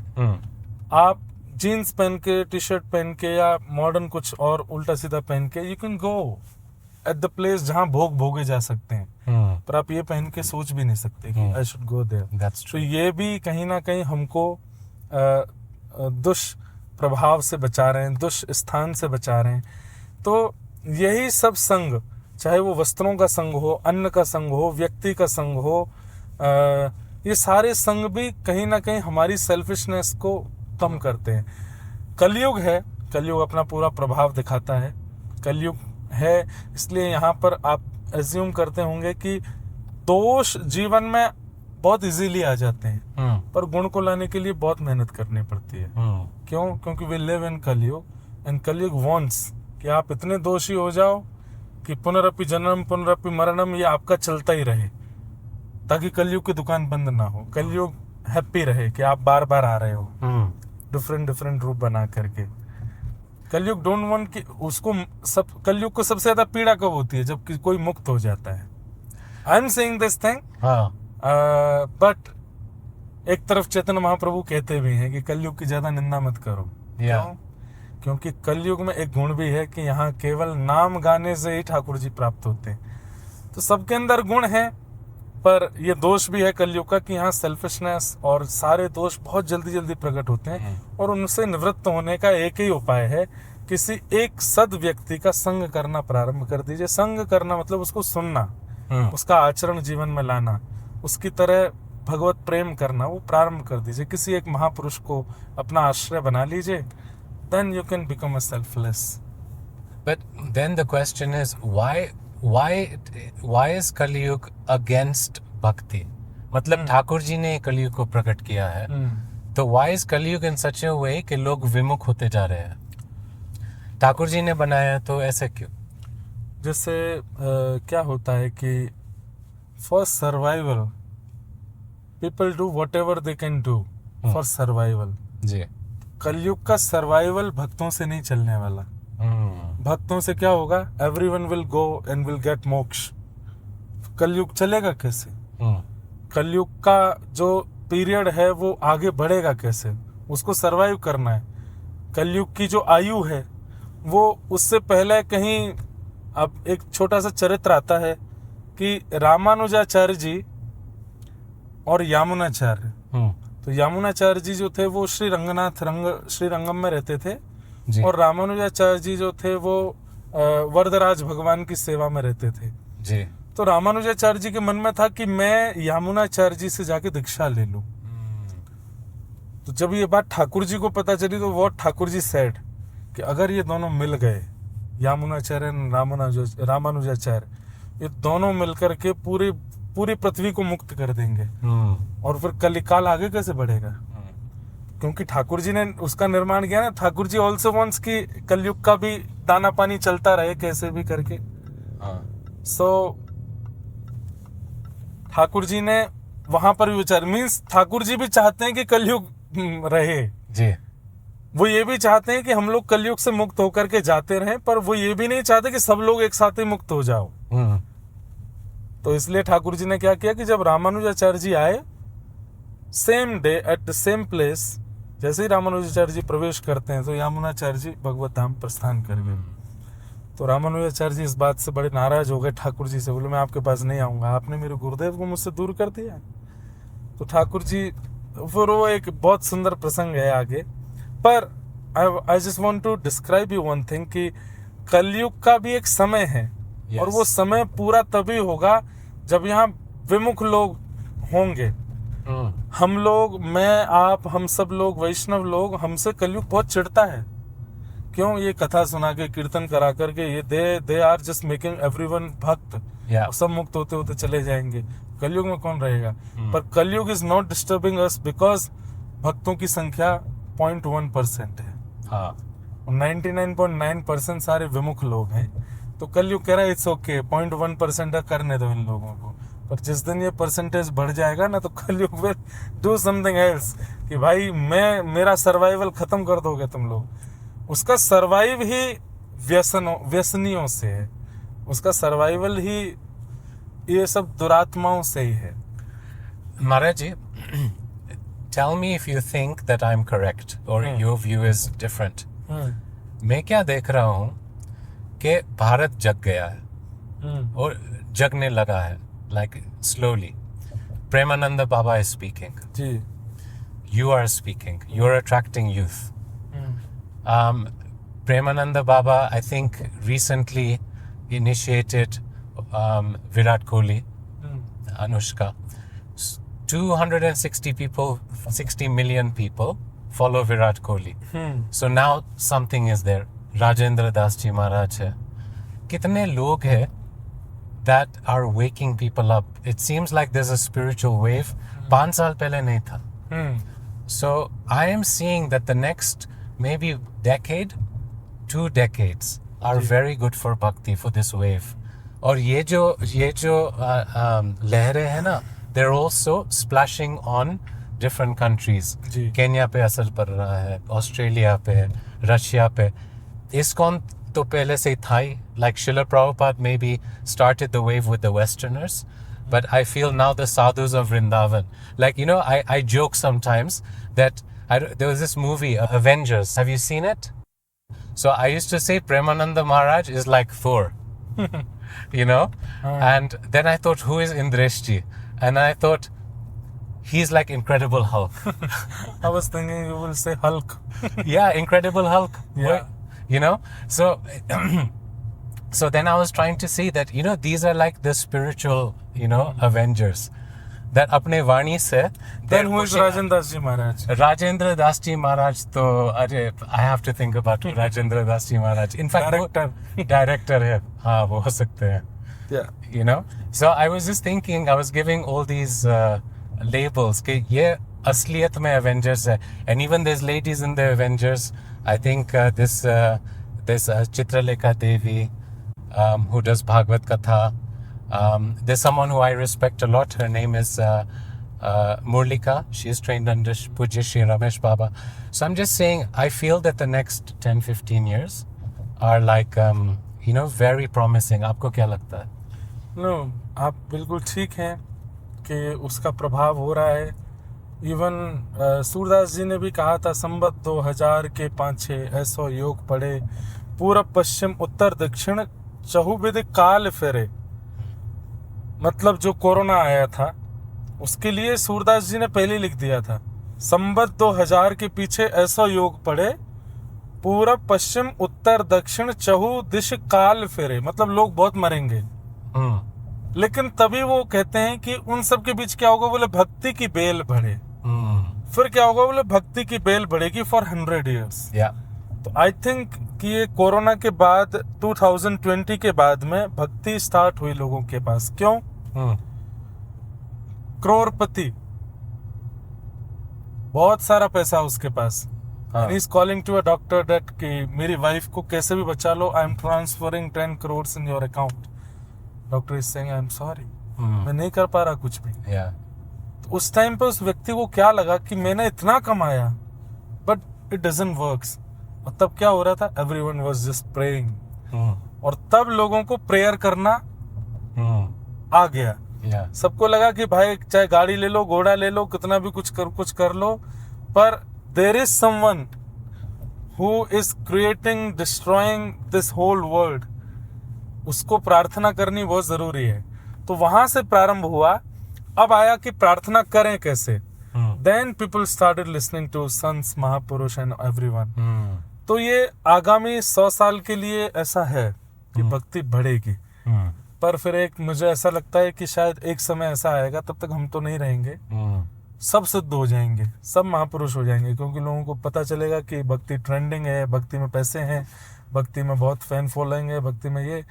आप जीन्स पहन के, टी शर्ट पहन के या मॉडर्न कुछ और उल्टा सीधा पहन के, you can go at the place जहाँ भोग भोगे जा सकते हैं, पर आप ये पहन के सोच भी नहीं सकते कि आई शुड गो देयर। तो ये भी कहीं ना कहीं हमको दुष्प्रभाव से बचा रहे हैं, दुष्स्थान से बचा रहे हैं। तो यही सब संग, चाहे वो वस्त्रों का संग हो, अन्न का संग हो, व्यक्ति का संग हो, ये सारे संग भी कहीं ना कहीं हमारी सेल्फिशनेस को कम करते हैं। कलयुग है, कलयुग अपना पूरा प्रभाव दिखाता है। कलयुग है इसलिए यहाँ पर आप एज्यूम करते होंगे कि दोष जीवन में बहुत इजीली आ जाते हैं, पर गुण को लाने के लिए बहुत मेहनत करनी पड़ती है। क्यों? क्योंकि वी लिव इन कलयुग एंड कलयुग वांट्स कि आप इतने दोषी हो जाओ कि पुनरपि जन्म पुनरपि मरणम ये आपका चलता ही रहे, ताकि कलयुग की दुकान बंद ना हो। कलयुग हैप्पी रहे कि आप बार बार आ रहे हो डिफरेंट रूप बना करके। कलयुग डोंट वांट कि उसको कलयुग को सबसे ज्यादा पीड़ा कब होती है? जब कोई मुक्त हो जाता है। I am saying this thing, but एक तरफ चैतन्य महाप्रभु कहते भी हैं कि कलयुग की ज्यादा निंदा मत करो। क्यों? क्योंकि कलयुग में एक गुण भी है कि यहाँ केवल नाम गाने से ही ठाकुर जी प्राप्त होते हैं। तो सबके अंदर गुण है, पर ये दोष भी है कलयुग का कि यहाँ सेल्फिशनेस और सारे दोष बहुत जल्दी जल्दी प्रकट होते हैं, और उनसे निवृत्त होने का एक ही उपाय है, किसी एक सद व्यक्ति का संग करना प्रारंभ कर दीजिए। संग करना मतलब उसको सुनना, उसका आचरण जीवन में लाना, उसकी तरह भगवत प्रेम करना, वो प्रारंभ कर दीजिए। किसी एक महापुरुष को अपना आश्रय बना लीजिए, then you can become a selfless. But then the question is, why is Kaliyug against bhakti? मतलब ठाकुर जी ने कलयुग को प्रकट किया है, तो why is Kaliyug in such a way कि लोग विमुख होते जा रहे हैं? ठाकुर जी ने बनाया तो ऐसे क्यों? जैसे क्या होता है कि for survival people do whatever they can do for survival. जी। कलयुग का सर्वाइवल भक्तों से नहीं चलने वाला। भक्तों से क्या होगा? Everyone will go and will get मोक्ष। कलयुग चलेगा कैसे? कलयुग का जो पीरियड है वो आगे बढ़ेगा कैसे? उसको सरवाइव करना है। कलयुग की जो आयु है वो उससे पहले कहीं, अब एक छोटा सा चरित्र आता है कि रामानुजाचार्य जी और यामुनाचार्य, तो यामुनाचार्य जी जो थे वो श्रीरंगम में रहते थे जी। और रामानुजाचार्य जी जो थे वो वरदराज भगवान की सेवा में रहते थे जी। तो रामानुजाचार्य जी के मन में था कि मैं यामुनाचार्य जी से जाके दीक्षा ले लूं। तो जब ये बात ठाकुर जी को पता चली तो वो ठाकुर जी सेड कि अगर ये दोनों मिल गए, यामुनाचार्य रामानुजाचार्य, ये दोनों मिलकर के पूरी पृथ्वी को मुक्त कर देंगे, और फिर कलिकाल आगे कैसे बढ़ेगा? क्योंकि ठाकुर जी ने उसका निर्माण किया ना। ठाकुर जी ऑल्सो वांट्स कि कलयुग का भी दाना पानी चलता रहे कैसे भी करके। सो ठाकुर जी ने वहां पर भी विचार, मीन्स ठाकुर जी भी चाहते हैं कि कलयुग रहे जी। वो ये भी चाहते हैं कि हम लोग कलयुग से मुक्त होकर के जाते रहें, पर वो ये भी नहीं चाहते कि सब लोग एक साथ ही मुक्त हो जाओ। तो इसलिए ठाकुर जी ने क्या किया कि जब रामानुजाचार्य जी आए, same day at the same place, जैसे ही रामानुजाचार्य जी प्रवेश करते हैं तो यामुनाचार्य जी भगवत धाम प्रस्थान कर गए। तो रामानुजाचार्य जी इस बात से बड़े नाराज हो गए ठाकुर जी से, बोले मैं आपके पास नहीं आऊंगा, आपने मेरे गुरुदेव को मुझसे दूर कर दिया। तो ठाकुर जी, फिर वो एक बहुत सुंदर प्रसंग है आगे, पर I just want to describe you one thing कि कलयुग का भी एक समय है। yes. और वो समय पूरा तभी होगा जब यहाँ विमुख लोग होंगे। हम लोग, मैं, आप, हम सब लोग, वैष्णव लोग, हमसे कलयुग बहुत चिढ़ता है। क्यों? ये कथा सुना के, कीर्तन करा करके, ये they are just making everyone भक्त, सब मुक्त होते होते चले जाएंगे। कलयुग में कौन रहेगा? पर कलयुग is not disturbing us because भक्तों की संख्या 0.1% है। 99.9% सारे विमुख लोग हैं। तो कलयुग कह रहा है इट्स ओके, 0.1% करने दो इन लोगों को। पर जिस दिन ये परसेंटेज बढ़ जाएगा ना, तो कलयुग विल डू समथिंग एल्स कि भाई मेरा सर्वाइवल खत्म कर दोगे तुम लोग। उसका सर्वाइव ही व्यसनियों से है, उसका सर्वाइवल ही ये सब दुरात्माओं से ही है। महाराज जी, tell me if you think that I'm correct or your view is different. मैं क्या देख रहा हूँ कि भारत जग गया है और जगने लगा है, like slowly. Premananda Baba is speaking. Ji. You are speaking. You are attracting youth. Premananda Baba, I think, recently initiated Virat Kohli, Anushka. 60 million people follow Virat Kohli. So now something is there. Rajendra Das Ji Maharaj hai. Kitne log hai that are waking people up? It seems like there's a spiritual wave. 5 saal pehle nahi tha. So I am seeing that the next maybe decade, 2 decades are very good for bhakti, for this wave. और ये जो लहरें हैं ना, they're also splashing on different countries. Kenya पे असर पड़ रहा है, ऑस्ट्रेलिया पे, रशिया पे। ISKCON तो पहले से ही था ही, like Srila Prabhupada maybe started the wave with the Westerners, but I feel now the sadhus of Vrindavan. Like, you know, I joke sometimes that there was this movie, Avengers. Have you seen it? So I used to say Premananda Maharaj is like Thor. You know, and then I thought, who is Indreshji? and I thought he's like Incredible Hulk. I was thinking you will say Hulk. Yeah, Incredible Hulk. Yeah. You know, so so then I was trying to see that, you know, these are like the spiritual, you know, Avengers that apne Vani se. Then who is Rajendra Das Ji Maharaj? Rajendra Das Ji Maharaj to अरे I have to think about Rajendra Das Ji Maharaj. In fact, Director. director है. हाँ, वो हो सकते हैं. Yeah. You know, so I was just thinking, I was giving all these labels कि ये असलियत में Avengers है, and even there's ladies in the Avengers. I think this Chitralekha Devi who does Bhagavad Katha. There's someone who I respect a lot. Her name is Murlika. She is trained under Pujya Shri Ramesh Baba. So I'm just saying, I feel that the next 10-15 years are like you know, very promising. आपको क्या लगता है? No, आप बिल्कुल ठीक हैं कि उसका प्रभाव हो रहा है. इवन सूरदास जी ने भी कहा था, संबत 2000 के 5-6 ऐसो योग पड़े, पूरब पश्चिम उत्तर दक्षिण चहुविध काल फेरे. मतलब जो कोरोना आया था उसके लिए सूरदास जी ने पहले लिख दिया था, संबत 2000 के पीछे ऐसो योग पड़े, पूरब पश्चिम उत्तर दक्षिण चहु दिश काल फेरे. मतलब लोग बहुत मरेंगे. लेकिन तभी वो कहते हैं कि उन सब के बीच क्या होगा, बोले भक्ति की बेल बढ़े. फिर क्या होगा, बोले भक्ति की बेल बढ़ेगी फॉर 100 years. तो आई थिंक कि ये कोरोना के बाद 2020 के बाद में भक्ति स्टार्ट हुई लोगों के पास. क्यों? करोड़पति, बहुत सारा पैसा उसके पास. And he's calling to a doctor that कि मेरी वाइफ को कैसे भी बचा लो, I am transferring 10 crores in your account. Doctor is saying I am sorry. मैं नहीं कर पा रहा कुछ भी. तो उस टाइम पे उस व्यक्ति को क्या लगा कि मैंने इतना कमाया, but it doesn't works. और तब क्या हो रहा था, everyone was just praying. और तब लोगों को प्रेयर करना आ गया. सबको लगा कि भाई चाहे गाड़ी ले लो, घोड़ा ले लो, कितना भी कुछ कर लो, पर there is someone who is creating, destroying this whole world. उसको प्रार्थना करनी बहुत जरूरी है. तो वहां से प्रारंभ हुआ. अब आया कि प्रार्थना करें कैसे. Then people started listening to sons, महापुरुष and everyone. तो ये आगामी 100 साल के लिए ऐसा है कि भक्ति बढ़ेगी. पर फिर एक मुझे ऐसा लगता है कि शायद एक समय ऐसा आएगा, तब तक हम तो नहीं रहेंगे, सब सिद्ध हो जाएंगे, सब महापुरुष हो जाएंगे, क्योंकि लोगों को पता चलेगा कि भक्ति ट्रेंडिंग है, भक्ति में पैसे हैं, भक्ति में बहुत फैन फॉलोइंग है, भक्ति में ये.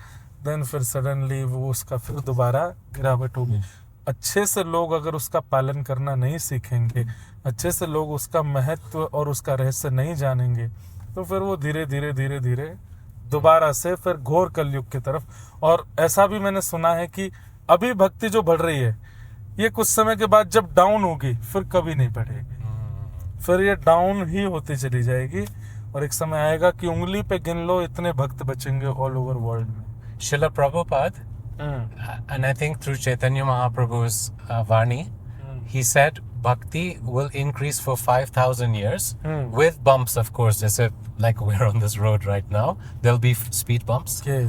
देन फिर सडनली वो उसका फिर दोबारा गिरावट होगी. अच्छे से लोग अगर उसका पालन करना नहीं सीखेंगे, अच्छे से लोग उसका महत्व और उसका रहस्य नहीं जानेंगे, तो फिर वो धीरे धीरे धीरे धीरे दोबारा से फिर घोर कलयुग की तरफ. और ऐसा भी मैंने सुना है कि अभी भक्ति जो बढ़ रही है, ये कुछ समय के बाद जब डाउन होगी फिर कभी नहीं बढ़ेगी, फिर ये डाउन ही होती चली जाएगी. और एक समय आएगा कि उंगली पे गिन लो इतने भक्त बचेंगे ऑल ओवर वर्ल्ड में. Srila Prabhupada, and I think through Chaitanya Mahaprabhu's Vani, he said bhakti will increase for 5,000 years with bumps, of course. They said, like we're on this road right now, there'll be speed bumps. Okay.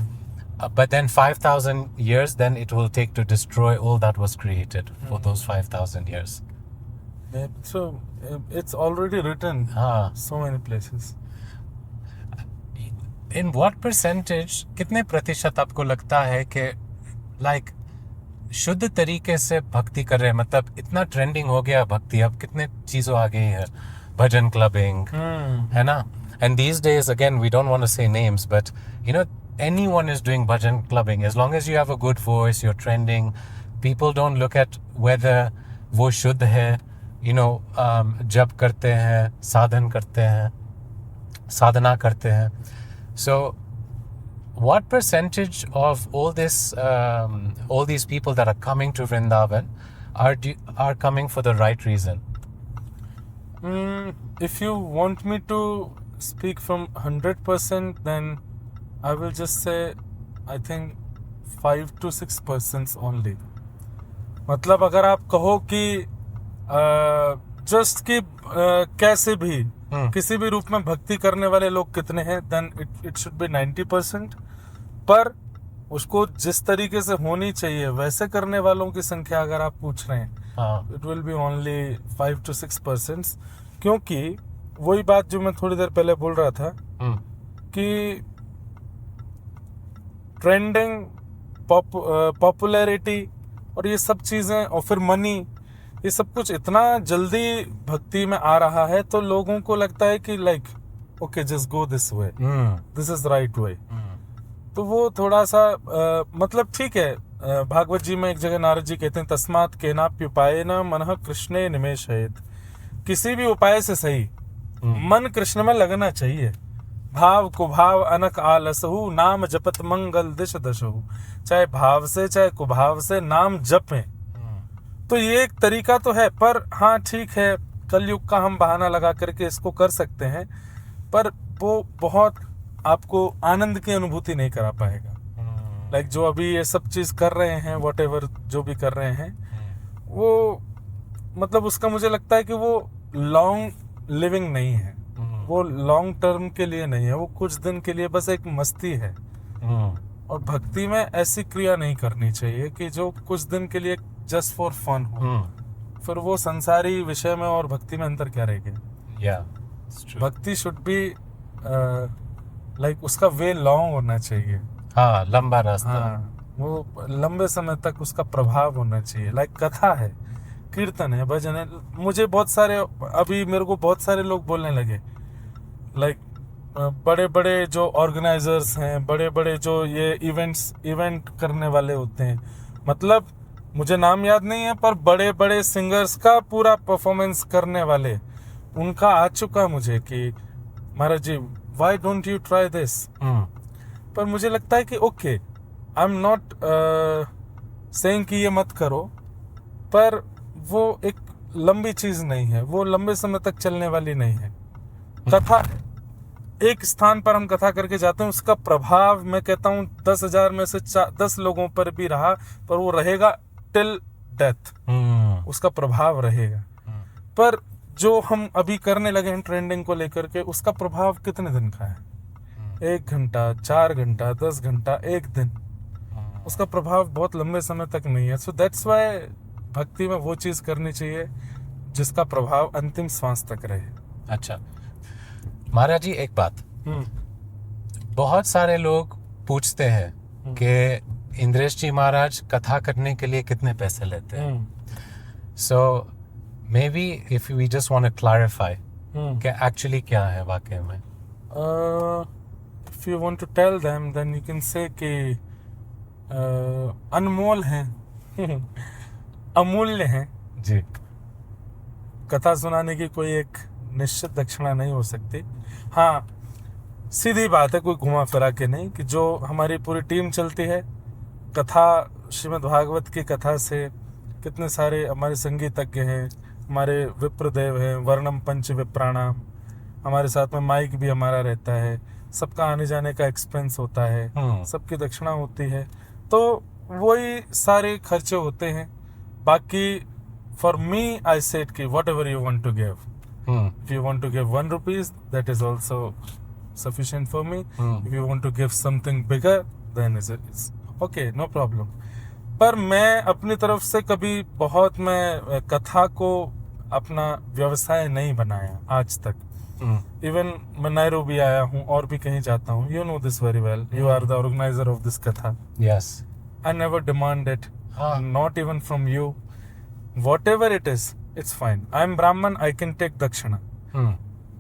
But then 5,000 years, then it will take to destroy all that was created for those 5,000 years. So it's already written so many places. In what percentage, कितने प्रतिशत आपको लगता है कि like शुद्ध तरीके से भक्ति कर रहे हैं? मतलब इतना ट्रेंडिंग हो गया भक्ति, अब कितने चीजों आ गई है, भजन क्लबिंग है ना. And these days, again, we don't want to say names, but you know, anyone is doing bhajan clubbing. As long as you have a good voice, you're trending. People don't look at whether वो शुद्ध है, you know, जप करते हैं, साधन करते हैं, साधना करते हैं. So, what percentage of all these people that are coming to Vrindavan are coming for the right reason? If you want me to speak from 100%, then I will just say I think 5 to 6% only. मतलब अगर आप कहो कि just कि कैसे भी किसी भी रूप में भक्ति करने वाले लोग कितने हैं, देन इट शुड बी 90%. पर उसको जिस तरीके से होनी चाहिए वैसे करने वालों की संख्या अगर आप पूछ रहे हैं, हाँ, it will be only 5 to 6%, क्योंकि वही बात जो मैं थोड़ी देर पहले बोल रहा था कि ट्रेंडिंग, पॉपुलैरिटी और ये सब चीज़ें और फिर मनी, ये सब कुछ इतना जल्दी भक्ति में आ रहा है, तो लोगों को लगता है कि like okay just go this way, this is right way. तो वो थोड़ा सा मतलब ठीक है, भागवत जी में एक जगह नारद जी कहते हैं तस्मात् केनाप्युपायेन मनः कृष्णे निमेषयेत्, किसी भी उपाय से सही मन कृष्ण में लगना चाहिए। भाव कुभाव अनक आलसहु नाम जपत मंगल दिश दशहु, चाहे भाव से चाहे कुभाव से नाम जपें। तो ये एक तरीका तो है, पर हाँ ठीक है, कलयुग का हम बहाना लगा करके इसको कर सकते हैं, पर वो बहुत आपको आनंद की अनुभूति नहीं करा पाएगा। लाइक जो अभी ये सब चीज कर रहे हैं, वॉट एवर जो भी कर रहे हैं, वो मतलब उसका मुझे लगता है कि वो लॉन्ग लिविंग नहीं है, वो लॉन्ग टर्म के लिए नहीं है, वो कुछ दिन के लिए बस एक मस्ती है। और भक्ति में ऐसी क्रिया नहीं करनी चाहिए कि जो कुछ दिन के लिए जस्ट फॉर फन हो। फिर वो संसारी विषय में और भक्ति में अंतर क्या रह गया? भक्ति शुड बी लाइक उसका वे लॉन्ग होना चाहिए। हाँ, लंबा रास्ता। हाँ, वो लंबे समय तक उसका प्रभाव होना चाहिए। लाइक कथा है, कीर्तन है, भजन है। मुझे बहुत सारे, अभी मेरे को बहुत सारे लोग बोलने लगे, लाइक बड़े बड़े जो ऑर्गेनाइजर्स हैं, बड़े बड़े जो ये इवेंट करने वाले होते हैं, मतलब मुझे नाम याद नहीं है, पर बड़े बड़े सिंगर्स का पूरा परफॉर्मेंस करने वाले, उनका आ चुका मुझे कि Maharaj ji why don't you try this. पर मुझे लगता है कि okay, I am not saying कि ये मत करो, पर वो एक लंबी चीज नहीं है, वो लंबे समय तक चलने वाली नहीं है। कथा एक स्थान पर हम कथा करके जाते हैं, उसका प्रभाव मैं कहता हूँ 10,000 में से 10 लोगों पर भी रहा, पर वो रहेगा टिल डेथ, उसका प्रभाव रहेगा। पर जो हम अभी करने लगे हैं ट्रेंडिंग को लेकर के, उसका प्रभाव कितने दिन का है? 1 घंटा, 4 घंटा, 10 घंटा, 1 दिन, उसका प्रभाव बहुत लंबे समय तक नहीं है। सो दैट्स व्हाई भक्ति में वो चीज करनी चाहिए जिसका प्रभाव अंतिम श्वास तक रहे। अच्छा महाराज जी, एक बात, बहुत सारे लोग पूछते हैं कि इंद्रेश जी महाराज कथा करने के लिए कितने पैसे लेते हैं। So maybe if we just want to clarify कि एक्चुअली क्या है वाकई में। If you want to tell them then you can say कि अनमोल हैं अमूल्य हैं जी। कथा सुनाने की कोई एक निश्चित दक्षिणा नहीं हो सकती। हाँ, सीधी बात है, कोई घुमा फिरा के नहीं, कि जो हमारी पूरी टीम चलती है कथा, श्रीमद् भागवत की कथा से कितने सारे हमारे संगीतज्ञ हैं, हमारे विप्रदेव हैं, वर्णम पंच विप्राणाम, हमारे साथ में माइक भी हमारा रहता है, सबका आने जाने का एक्सपेंस होता है, सबकी दक्षिणा होती है, तो वही सारे खर्चे होते हैं। बाकी फॉर मी आई सेड कि whatever you want to give, if you want to give 1 rupees, that is also sufficient for me. If you want to give something bigger, then it's okay, no problem. पर मैं अपनी तरफ से कभी बहुत, मैं कथा को अपना व्यवसाय नहीं बनाया आज तक। इवन मैं नैरोबी आया हूँ और भी कहीं जाता हूँ, you know this very well, you are the organizer of this katha. Yes. I never demand it, not even from you. Whatever it is, it's fine. I am Brahman, I can take दक्षिणा।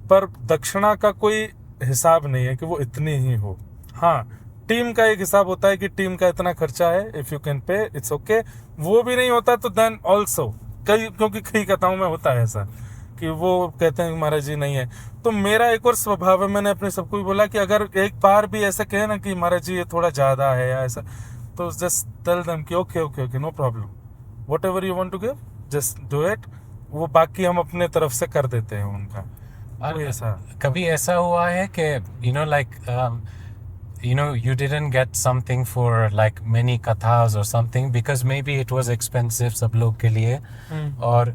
पर दक्षिणा का कोई हिसाब नहीं है कि वो इतनी ही हो। हाँ, टीम का एक हिसाब होता है कि टीम का इतना खर्चा है, if you can pay it's okay. वो भी नहीं होता तो देन ऑल्सो क्योंकि कई कथाओं में होता है ऐसा कि वो कहते हैं महाराज जी नहीं है। तो मेरा एक और स्वभाव है, मैंने अपने सबको भी बोला कि अगर एक बार भी ऐसा कहे ना कि महाराज जी ये थोड़ा ज्यादा है या ऐसा, तो जस्ट टेल देम कि okay okay okay, no problem, whatever you want to give just do it. वो बाकी हम अपने तरफ से कर देते हैं उनका। ऐसा कभी ऐसा हुआ है कि you know like you know you didn't get something for like many kathas or something because maybe it was expensive सब लोग के लिए, और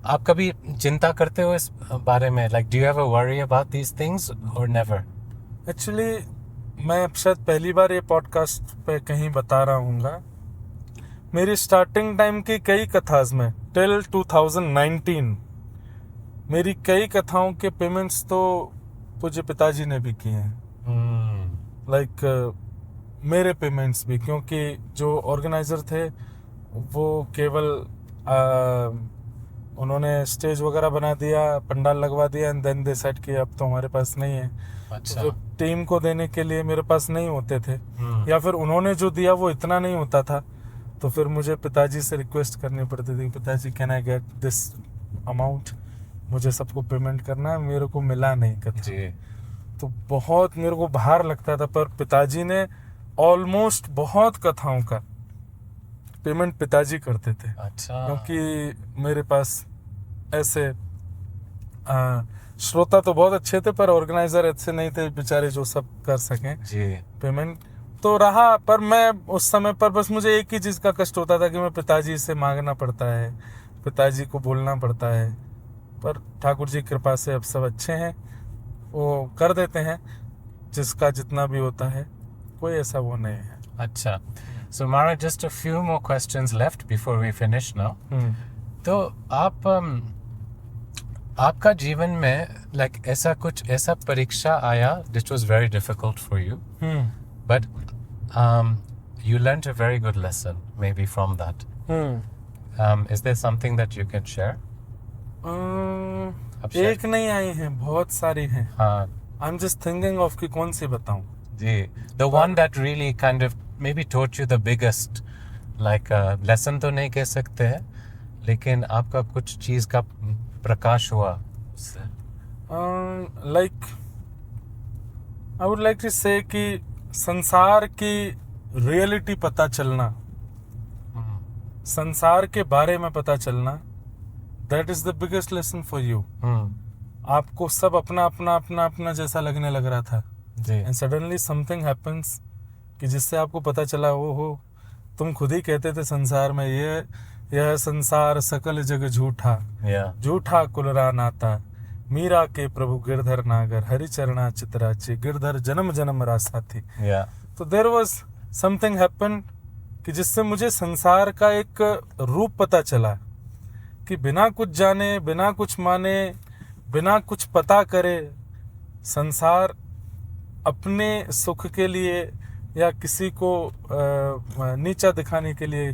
आप कभी चिंता करते हो इस बारे में? like do you ever worry about these things or never? Actually मैं अब शायद पहली बार ये पॉडकास्ट पे कहीं बता रहा हूँगा, मेरी स्टार्टिंग टाइम की कई कथाज में टिल 2019 मेरी कई कथाओं के पेमेंट्स तो पूज्य पिताजी ने भी किए हैं। लाइक मेरे पेमेंट्स भी, क्योंकि जो ऑर्गेनाइजर थे वो केवल उन्होंने स्टेज वगैरह बना दिया, पंडाल लगवा दिया, एंड देन दे सेट कि अब तो हमारे पास नहीं है। अच्छा। जो टीम को देने के लिए मेरे पास नहीं होते थे, या फिर उन्होंने जो दिया वो इतना नहीं होता था, तो फिर मुझे पिताजी से रिक्वेस्ट करनी पड़ती थी, पिताजी can I get this amount, मुझे सबको पेमेंट करना है, मेरे को मिला नहीं कथा। जी। तो बहुत मेरे को भार लगता था, पर पिताजी ने ऑलमोस्ट बहुत कथाओं का पेमेंट पिताजी करते थे। अच्छा। क्योंकि मेरे पास ऐसे श्रोता तो बहुत अच्छे थे, पर ऑर्गेनाइजर ऐसे नहीं थे बेचारे जो सब कर सकें जी। पेमेंट तो रहा। पर मैं उस समय पर बस मुझे एक ही चीज़ का कष्ट होता था कि मैं पिताजी से मांगना पड़ता है, पिताजी को बोलना पड़ता है, पर ठाकुर जी की कृपा से अब सब अच्छे हैं, वो कर देते हैं जिसका जितना भी होता है, कोई ऐसा वो नहीं है। अच्छा। So Mara, just a few more questions left before we finish now. तो आप आपका जीवन में like ऐसा परीक्षा आया which was very difficult for you, but you learned a very good lesson maybe from that. Is there something that you can share? एक नहीं आई हैं, बहुत सारी हैं। हाँ I'm just thinking of कि कौन सी बताऊं। जी। The one that really kind of maybe taught you the biggest like lesson तो नहीं कह सकते हैं, लेकिन आपका कुछ चीज का प्रकाश हुआ उससे। Like I would like to say कि संसार की रियलिटी पता चलना, संसार के बारे में पता चलना, that is the biggest lesson for you. आपको सब अपना अपना अपना अपना जैसा लगने लग रहा था, एंड सडनली समथिंग हैपेंस कि जिससे आपको पता चला, वो हो तुम खुद ही कहते थे संसार में यह संसार सकल जग झूठा, झूठा कुलरा नाता, मीरा के प्रभु गिरधर नागर, हरिचरणा चितराची, गिरधर जन्म जन्म रासा थी। तो देयर वाज समथिंग हैपन कि जिससे मुझे संसार का एक रूप पता चला कि बिना कुछ जाने, बिना कुछ माने, बिना कुछ पता करे, संसार अपने सुख के लिए या किसी को नीचा दिखाने के लिए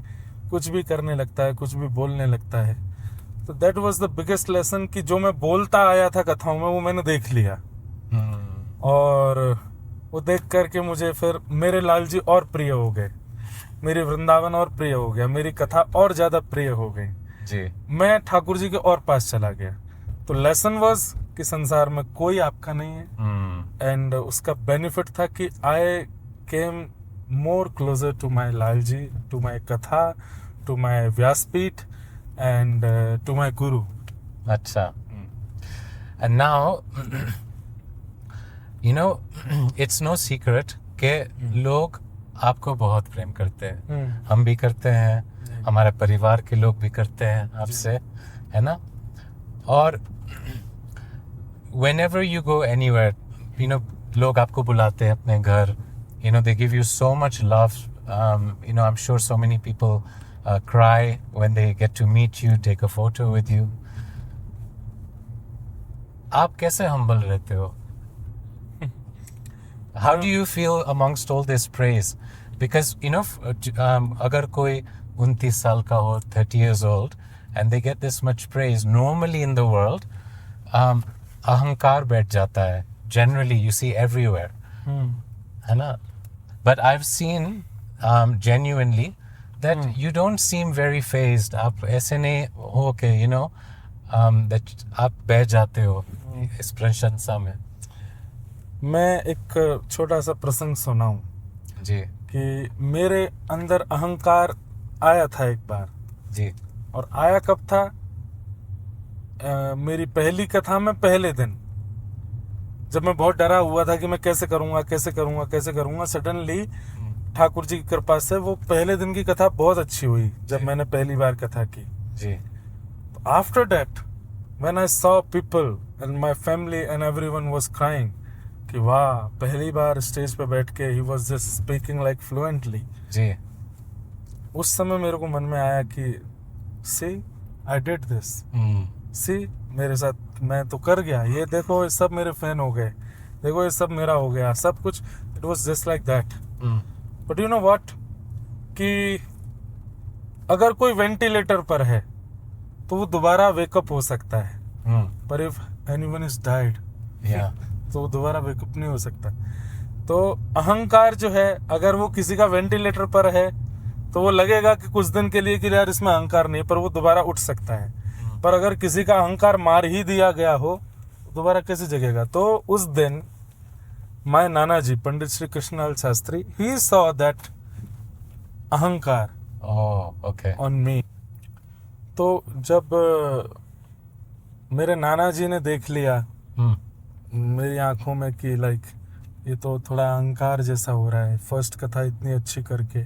कुछ भी करने लगता है, कुछ भी बोलने लगता है। तो that was the biggest lesson कि जो मैं बोलता आया था कथाओं में, वो मैंने देख लिया। और वो देख करके मुझे फिर मेरे लाल जी और प्रिय हो गए, मेरे वृंदावन और प्रिय हो गया, मेरी कथा और ज़्यादा प्रिय हो गई जी। मैं ठाकुर जी के और पास चला गया। तो लेसन वाज कि संसार में कोई आपका नहीं है, एंड उसका बेनिफिट था कि I came more closer to my Lal ji, to my katha, to my vyaspeeth, and to my guru. अच्छा। And now you know it's no secret के लोग आपको बहुत प्रेम करते हैं, हम भी करते हैं, हमारे परिवार के लोग भी करते हैं आपसे, है ना। और whenever you go anywhere, you know, लोग आपको बुलाते हैं अपने घर, you know, they give you so much love. You know, I'm sure so many people cry when they get to meet you, take a photo with you. आप कैसे humble रहते हो? How do you feel amongst all this praise? Because, you know, अगर कोई 29 साल का हो, 30 years old, and they get this much praise, normally in the world, अहंकार बैठ जाता है. Generally, you see everywhere. है ना? But I've seen genuinely that you don't seem very fazed. आप ऐसे नहीं हो के, you know, that आप बैठ जाते हो इस प्रशंसा में. मैं एक छोटा सा प्रसंग सुनाऊं जी कि मेरे अंदर अहंकार आया था एक बार जी. और आया कब था? मेरी पहली कथा में पहले दिन, जब मैं बहुत डरा हुआ था कि मैं कैसे करूंगा. सडनली ठाकुर जी की कृपा से वो पहले दिन की कथा बहुत अच्छी हुई जब मैंने पहली बार कथा की जी. After that when I saw people and my family and everyone was crying, कि वाह, पहली बार स्टेज पे बैठ के ही was just speaking like fluently. जी। उस समय मेरे को मन में आया कि सी आई डिड दिस, सी मेरे साथ मैं तो कर गया, ये देखो ये सब मेरे फैन हो गए, देखो ये सब मेरा हो गया, सब कुछ। It was just like that. But you know what, कि अगर कोई वेंटिलेटर पर है तो वो दोबारा वेकअप हो सकता है, पर इफ एनीवन इज डाइड तो वो दोबारा वेकअप नहीं हो सकता। तो अहंकार जो है, अगर वो किसी का वेंटिलेटर पर है तो वो लगेगा कि कुछ दिन के लिए कि यार इसमें अहंकार नहीं, पर वो दोबारा उठ सकता है। पर अगर किसी का अहंकार मार ही दिया गया हो, दोबारा कैसे जगेगा? तो उस दिन my nana ji, Pandit Shri Krishnalal Shastri, he saw that ahankar on me. तो जब मेरे नाना जी ने देख लिया मेरी आंखों में कि लाइक ये तो थोड़ा अहंकार जैसा हो रहा है, फर्स्ट कथा इतनी अच्छी करके,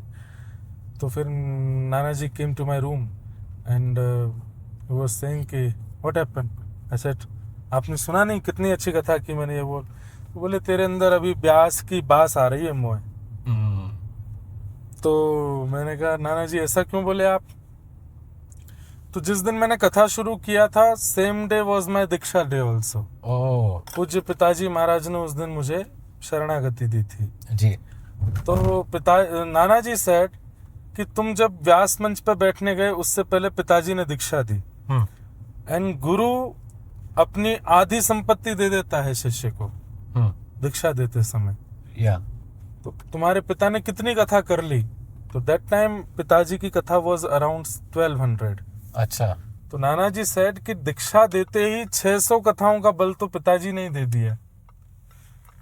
तो फिर Nana ji came to my room and he was saying कि व्हाट हैपेंड। आई सेड, आपने सुना नहीं कितनी अच्छी कथा की मैंने? ये बोले तेरे अंदर अभी ब्यास की बास आ रही है मोए। तो मैंने कहा नाना जी ऐसा क्यों बोले आप? तो जिस दिन मैंने कथा शुरू किया था, same day was my Diksha day also. पूज्य पिताजी महाराज ने उस दिन मुझे शरणागति दी थी जी। तो नाना जी सेड कि तुम जब व्यास मंच पे बैठने गए उससे पहले पिताजी ने दीक्षा दी, एंड गुरु अपनी आधी संपत्ति दे देता है शिष्य को दीक्षा देते समय। तो तुम्हारे पिता ने कितनी कथा कर ली? तो दैट टाइम पिताजी की कथा वाज अराउंड 1200। अच्छा। तो नाना जी सेड कि दीक्षा देते ही 600 कथाओं का बल तो पिताजी ने ही दे दिया।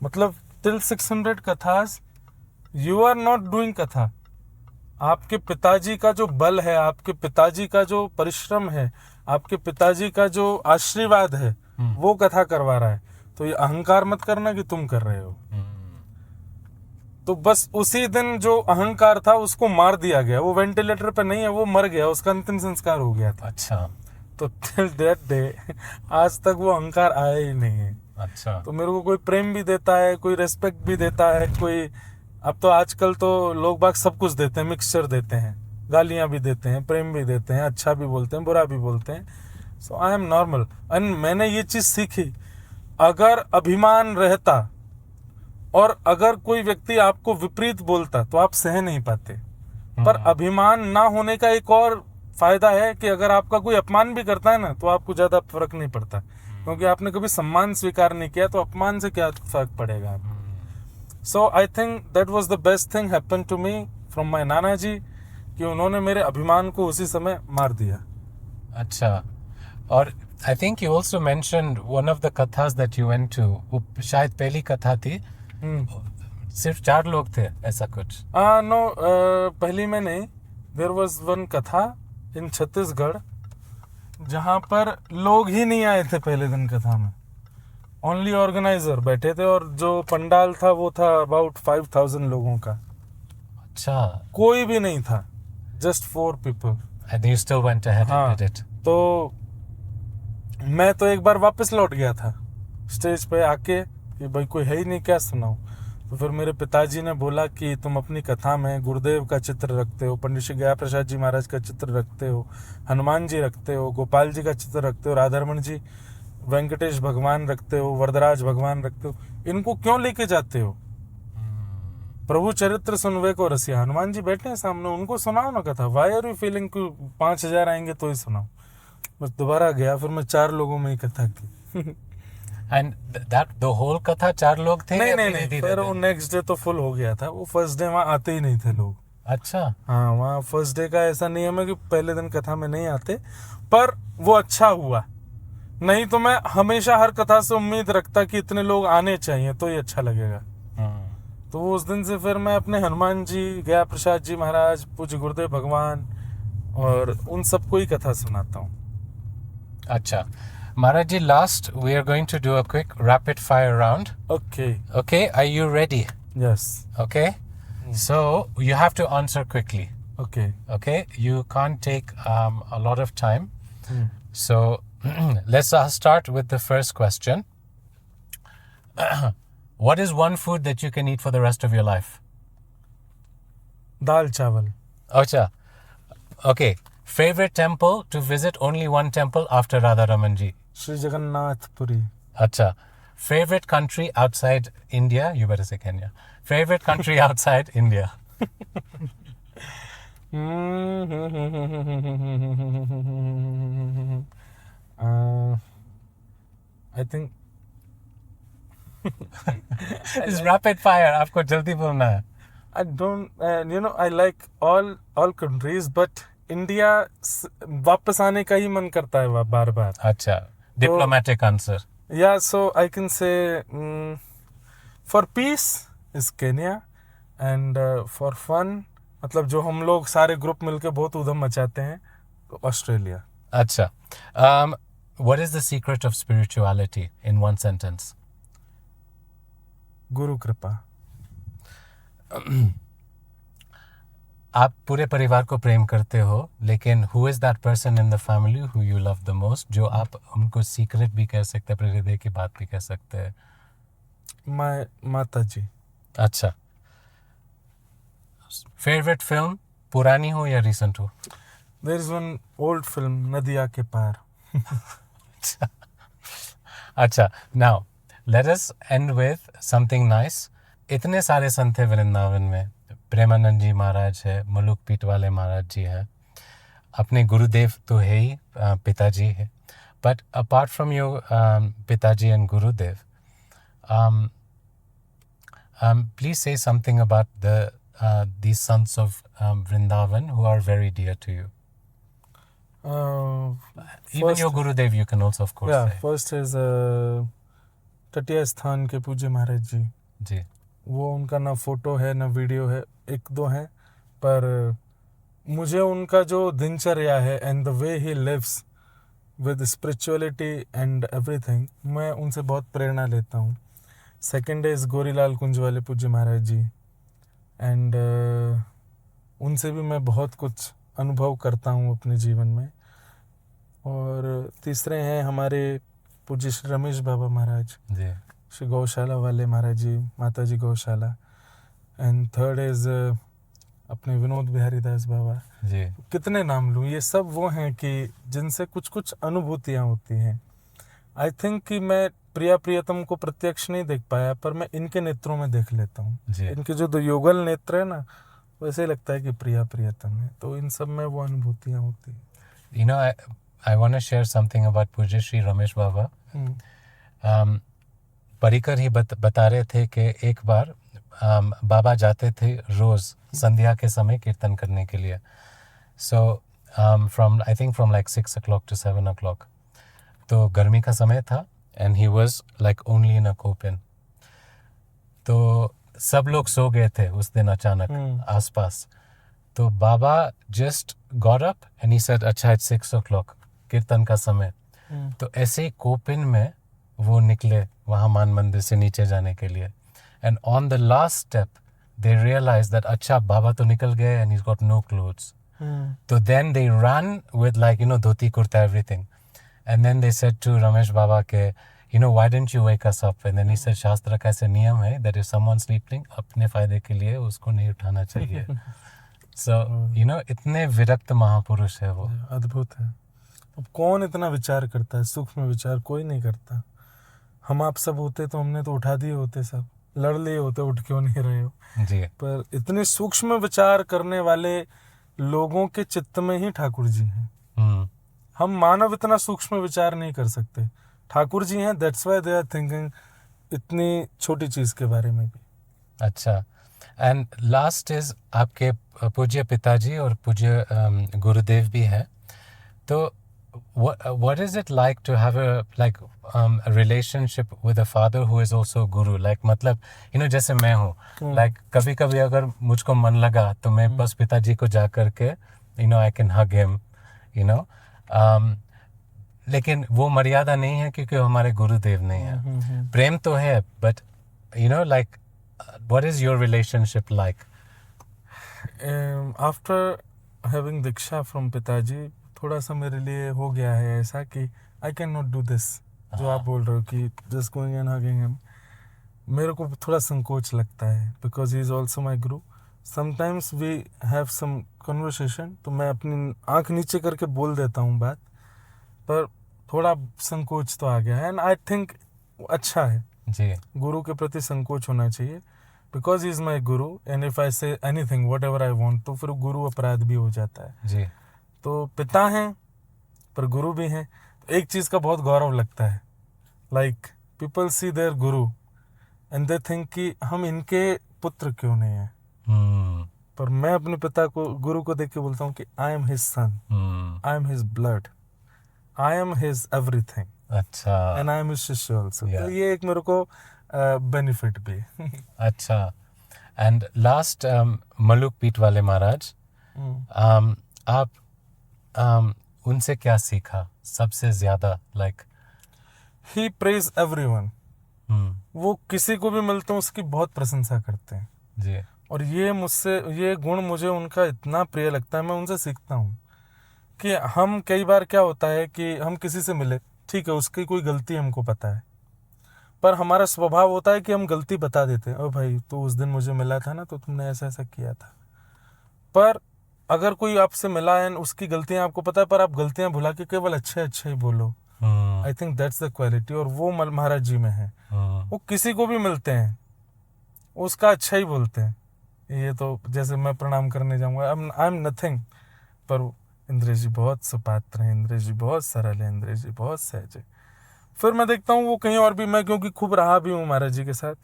मतलब till 600 kathas you are not doing katha. आपके पिताजी का जो बल है, आपके पिताजी का जो परिश्रम है, आपके पिताजी का जो आशीर्वाद है, वो कथा करवा रहा है। तो ये अहंकार मत करना कि तुम कर रहे हो। तो बस उसी दिन जो अहंकार था उसको मार दिया गया। वो वेंटिलेटर पे नहीं है, वो मर गया, उसका अंतिम संस्कार हो गया था। अच्छा। तो टिल दैट डे आज तक वो अहंकार आया ही नहीं है। अच्छा। तो मेरे को कोई प्रेम भी देता है, कोई रेस्पेक्ट भी देता है, कोई अब तो आजकल तो लोग बाग सब कुछ देते हैं, मिक्सचर देते हैं, गालियां भी देते हैं, प्रेम भी देते हैं, अच्छा भी बोलते हैं, बुरा भी बोलते हैं। सो आई एम नॉर्मल। एंड मैंने ये चीज सीखी, अगर अभिमान रहता और अगर कोई व्यक्ति आपको विपरीत बोलता तो आप सह नहीं पाते। पर अभिमान ना होने का एक और फायदा है कि अगर आपका कोई अपमान भी करता है ना तो आपको ज्यादा फर्क नहीं पड़ता, क्योंकि आपने कभी सम्मान स्वीकार नहीं किया, तो अपमान से क्या फर्क पड़ेगा। So I think that was the best thing happen to me from my nana ji, कि उन्होंने मेरे अभिमान को उसी समय मार दिया। अच्छा। और I think you also mentioned one of the kathas that you went to, वो शायद पहली कथा थी, सिर्फ 4 लोग थे, ऐसा कुछ? नो, पहली में नहीं। देयर वाज वन कथा इन छत्तीसगढ़ जहां पर लोग ही नहीं आए थे पहले दिन कथा में, ओनली ऑर्गेनाइजर बैठे थे, और जो पंडाल था वो था अबाउट 5000 लोगों का। अच्छा। कोई भी नहीं था, just 4 people. And you still went ahead and did it. तो मैं तो एक बार वापस लौट गया था स्टेज पे आके कि भाई कोई है ही नहीं, क्या सुनाऊं। तो फिर मेरे पिताजी ने बोला कि तुम अपनी कथा में गुरुदेव का चित्र रखते हो, पंडित श्री गया प्रसाद जी महाराज का चित्र रखते हो, हनुमान जी रखते हो, गोपाल जी का चित्र रखते हो, राधारमण जी, वेंकटेश भगवान रखते हो, वरदराज भगवान रखते हो, इनको क्यों लेके जाते हो? प्रभु चरित्र सुनवे को रसिया, हनुमान जी बैठे हैं सामने, उनको सुनाओ ना कथा। वाई आर यू फीलिंग 5000 आएंगे तो ही सुनाओ। बस दोबारा गया, फिर मैं 4 लोगों में ही कथा की। And that the whole कथा 4 लोग थे? नहीं, फिर वो नेक्स्ट डे तो फुल हो गया था। वो फर्स्ट डे वहाँ आते ही नहीं थे लोग। अच्छा। हाँ, वहाँ फर्स्ट डे का ऐसा नियम है कि पहले दिन कथा में नहीं आते, पर वो अच्छा हुआ। नहीं तो मैं हमेशा हर कथा से उम्मीद रखता कि इतने लोग आने चाहिए तो ही अच्छा लगेगा। तो उस दिन से फिर मैं अपने हनुमान जी, गया प्रसाद जी महाराज, पूज्य गुरुदेव भगवान और उन सबको ही कथा सुनाता हूँ। अच्छा Maharaj ji, last we are going to do a quick rapid fire round. Okay, are you ready? Yes. Okay. So you have to answer quickly. Okay. You can't take a lot of time. So let's start with the first question. What is one food that you can eat for the rest of your life? दाल चावल. Acha. Okay. Favorite temple to visit? Only one temple after Radha Ramanji. Shri Jagannath Puri. Acha. Favorite country outside India? You better say Kenya. Favorite country outside India? I think It's rapid fire. आपको जल्दी बोलना है. I don't, I like all countries, but India वापस आने का ही मन करता है बार बार. अच्छा. Diplomatic answer. Yeah, so I can say for peace is Kenya, and for fun, मतलब जो हम लोग सारे ग्रुप मिलके बहुत उधम मचाते हैं, तो ऑस्ट्रेलिया. अच्छा. What is the secret of spirituality in one sentence? गुरु कृपा. आप पूरे परिवार को प्रेम करते हो, लेकिन who is that person in the family who you love the most, जो आप उनको सीक्रेट भी कह सकते हैं, अपने हृदय की बात भी कह सकते हैं? माता जी. अच्छा. फेवरेट फिल्म, पुरानी हो या रिसेंट हो? There is one old film, नदिया के पार. अच्छा. Now let us end with something nice. इतने सारे संत हैं वृंदावन में. प्रेमानंद जी महाराज है, मलुक पीठ वाले महाराज जी है, अपने गुरुदेव तो है ही, पिताजी है. बट अपार्ट फ्रॉम योर पिताजी एंड गुरुदेव, प्लीज से something about these sons of Vrindavan who are very dear to you. Even your Gurudev you can also of course say. First is तटिया स्थान के पूज्य महाराज जी. जी. वो उनका ना फोटो है ना वीडियो है, एक दो हैं, पर मुझे उनका जो दिनचर्या है and the way he lives with spirituality and everything, मैं उनसे बहुत प्रेरणा लेता हूँ. सेकंड इज गोरीलाल कुंज वाले पूज्य महाराज जी, एंड उनसे भी मैं बहुत कुछ अनुभव करता हूँ अपने जीवन में. और तीसरे हैं हमारे पूज्य श्री रमेश बाबा महाराज जी. श्री गौशाला वाले महाराज जी, माता जी गौशाला. एंड थर्ड इज अपने विनोद बिहारी दास बाबा जी. कितने नाम लूँ, ये सब वो हैं कि जिनसे कुछ कुछ अनुभूतियाँ होती हैं. आई थिंक कि मैं प्रिया प्रियतम को प्रत्यक्ष नहीं देख पाया, पर मैं इनके नेत्रों में देख लेता हूँ. इनके जो दो युगल नेत्र है ना, वैसे ही लगता है कि प्रिया प्रियतम है. तो इन सब में वो अनुभूतियाँ होती हैं. You know, I want to share something about पूज्य श्री रमेश बाबा. परिकर ही बता रहे थे कि एक बार बाबा जाते थे रोज संध्या के समय कीर्तन करने के लिए. So from I think from like 6 o'clock to 7 o'clock. तो गर्मी का समय था and he was like only in a kopin. तो सब लोग सो गए थे उस दिन अचानक आसपास. तो बाबा just got up and he said, अच्छा इट्स 6 o'clock, कीर्तन का समय. तो ऐसे ही कोपिन में वो निकले वहाँ मान मंदिर से नीचे जाने के लिए. And on the last step they realise that अच्छा बाबा तो निकल गए and he got no clothes. तो then they run with like dhoti kurta everything. And then they said to Ramesh Baba के, why didn't you wake us up? And then he said, शास्त्र का ऐसे नियम है that if someone sleeping, अपने फायदे के लिए उसको नहीं उठाना चाहिए. So, इतने विरक्त महापुरुष है वो. अद्भुत है. अब कौन इतना विचार करता है, सूक्ष्म विचार कोई नहीं करता. हम आप सब होते तो हमने तो उठा दिए होते, सब लड़ लिए होते, उठ क्यों नहीं रहे हो जी. पर इतने सूक्ष्म विचार करने वाले लोगों के चित्त में ही ठाकुर जी हैं. हम मानव इतना सूक्ष्म विचार नहीं कर सकते. ठाकुर जी हैं, that's why they are thinking इतनी छोटी चीज के बारे में भी. अच्छा. एंड लास्ट इज आपके पूज्य पिताजी और पूज्य गुरुदेव भी है. तो what is it like to have a relationship with a father who is also guru? Like मतलब जैसे मैं हूँ, like कभी कभी अगर मुझको मन लगा तो मैं बस पिताजी को जा करके I can hug him, लेकिन वो मर्यादा नहीं है क्योंकि हमारे गुरुदेव नहीं है. प्रेम तो है, but like what is your relationship like? After having diksha from पिताजी, थोड़ा सा मेरे लिए हो गया है ऐसा कि I can not do this जो आप बोल रहे हो कि just going and hugging him. मेरे को थोड़ा संकोच लगता है, because he is also my guru. Sometimes we have some conversation, तो मैं अपनी आंख नीचे करके बोल देता हूँ बात, पर थोड़ा संकोच तो आ गया है. एंड आई थिंक अच्छा है, जी गुरु के प्रति संकोच होना चाहिए, because he is my Guru. And if I say anything what ever I want, तो फिर गुरु अपराध भी हो जाता है. जी. तो पिता हैं पर गुरु भी हैं. एक चीज़ का बहुत गौरव लगता है, like people see there Guru and they think कि हम इनके पुत्र क्यों नहीं हैं. पर मैं अपने पिता को, गुरु को देख के बोलता हूँ कि I am his son, I am his blood, I am his everything, अच्छा. एंड आई एम हिज शिष्य ऑल्सो. Yeah. तो ये एक मेरे को बेनिफिट भी है. अच्छा. एंड लास्ट मलुक पीठ वाले महाराज, आप उनसे क्या सीखा सबसे ज्यादा? Like he praise everyone. वो किसी को भी मिलते हैं उसकी बहुत प्रशंसा करते हैं. जी. और ये गुण मुझे उनका इतना प्रिय लगता है, मैं उनसे सीखता हूँ. कि हम कई बार क्या होता है कि हम किसी से मिले, ठीक है, उसकी कोई गलती हमको पता है, पर हमारा स्वभाव होता है कि हम गलती बता देते हैं. ओ भाई, तो उस दिन मुझे मिला था ना, तो तुमने ऐसा ऐसा किया था. पर अगर कोई आपसे मिला है, उसकी गलतियां आपको पता है, पर आप गलतियां भुला के केवल अच्छे ही बोलो. आई थिंक दैट्स द क्वालिटी, और वो महाराज जी में है. वो किसी को भी मिलते हैं उसका अच्छा ही बोलते हैं. ये तो जैसे मैं प्रणाम करने जाऊंगा, आई एम नथिंग, पर इंद्रेश जी बहुत सुपात्र हैं, इंद्रेश जी बहुत सरल है, इंद्रेश जी बहुत सहज है. फिर मैं देखता हूँ वो कहीं और भी, मैं क्योंकि खूब रहा भी हूँ महाराज जी के साथ,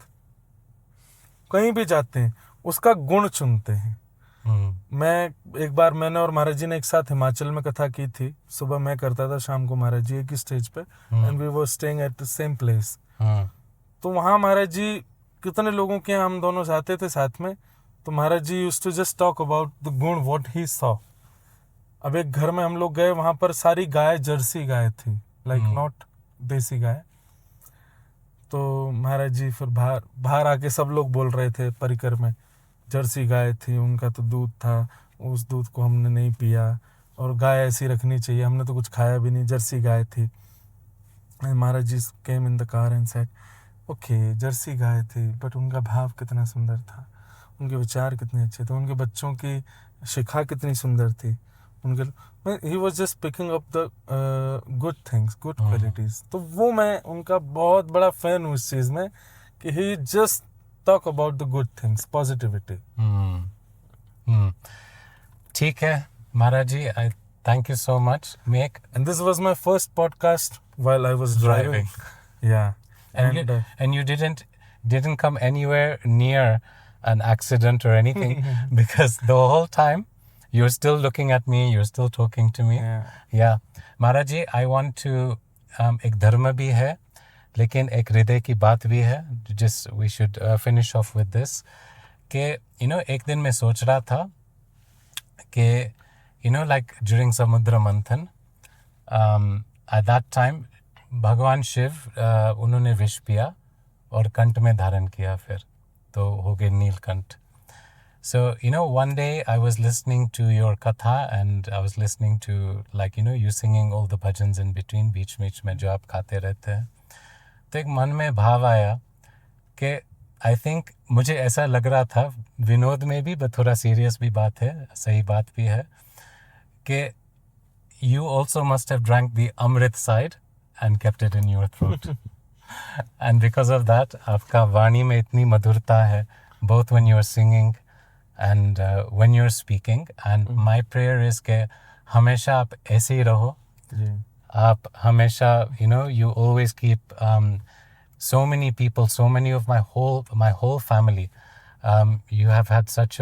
कहीं भी जाते हैं उसका गुण चुनते हैं. मैंने और महाराज जी ने एक साथ हिमाचल में कथा की थी. सुबह मैं करता था, शाम को महाराज जी एक ही स्टेज पे, and we were staying at the same place. तो वहाँ महाराज जी कितने लोगों के हम दोनों जाते थे साथ में, तो Maharaj ji used to just talk about the gun what he saw. अब एक घर में हम लोग गए, वहाँ पर सारी गाय जर्सी गाय थी, लाइक नॉट देसी गाय. तो महाराज जी फिर बाहर आके सब लोग बोल रहे थे परिकर में, जर्सी गाय थी, उनका तो दूध था, उस दूध को हमने नहीं पिया, और गाय ऐसी रखनी चाहिए, हमने तो कुछ खाया भी नहीं, जर्सी गाय थी. Maharaj ji came in the car and said, okay jersey गाय थी, बट उनका भाव कितना सुंदर था, उनके विचार कितने अच्छे थे, उनके बच्चों की शिक्षा कितनी सुंदर थी, उनके he was just picking up the good things, good qualities. तो वो मैं उनका बहुत बड़ा फैन हूँ इस चीज़ में, कि he just talk about the good things, positivity. ठीक है Maharaj ji, I thank you so much. Make and this was my first podcast while I was driving. या and you didn't come anywhere near an accident or anything because the whole time you're still looking at me, you're still talking to me. Yeah. Maharaj ji, I want to एक धर्म भी है लेकिन एक हृदय की बात भी है, just we should finish off with this. कि एक दिन मैं सोच रहा था कि like during समुद्र मंथन, at that time भगवान शिव उन्होंने विष पिया और कंठ में धारण किया, फिर तो हो गए Neelkanth. So, one day I was listening to your katha and I was listening to like, you singing all the bhajans in between, बीच में जो आप खाते रहते हैं. तो एक मन में भाव आया कि I think मुझे ऐसा लग रहा था, विनोद में भी थोड़ा सीरियस भी बात है, सही बात भी है, कि you also must have drank the Amrit side and kept it in your throat. And because of that, आपका वाणी में इतनी मधुरता है, both when you're singing and when you're speaking. And my prayer is कि हमेशा आप ऐसे ही रहो. आप हमेशा, you always keep so many people, so many of my whole family, you have had such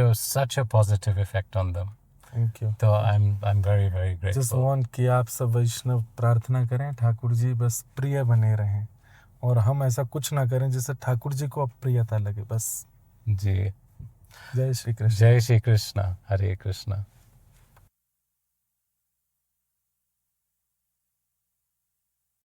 a positive effect on them. Thank you. तो I'm very very grateful. Just want कि आप सब वैष्णव प्रार्थना करें, ठाकुर जी बस प्रिय बने रहें, और हम ऐसा कुछ ना करें जिससे ठाकुर जी को अप्रियता लगे, बस. जी. जय श्री कृष्ण. जय श्री कृष्ण. हरे कृष्ण.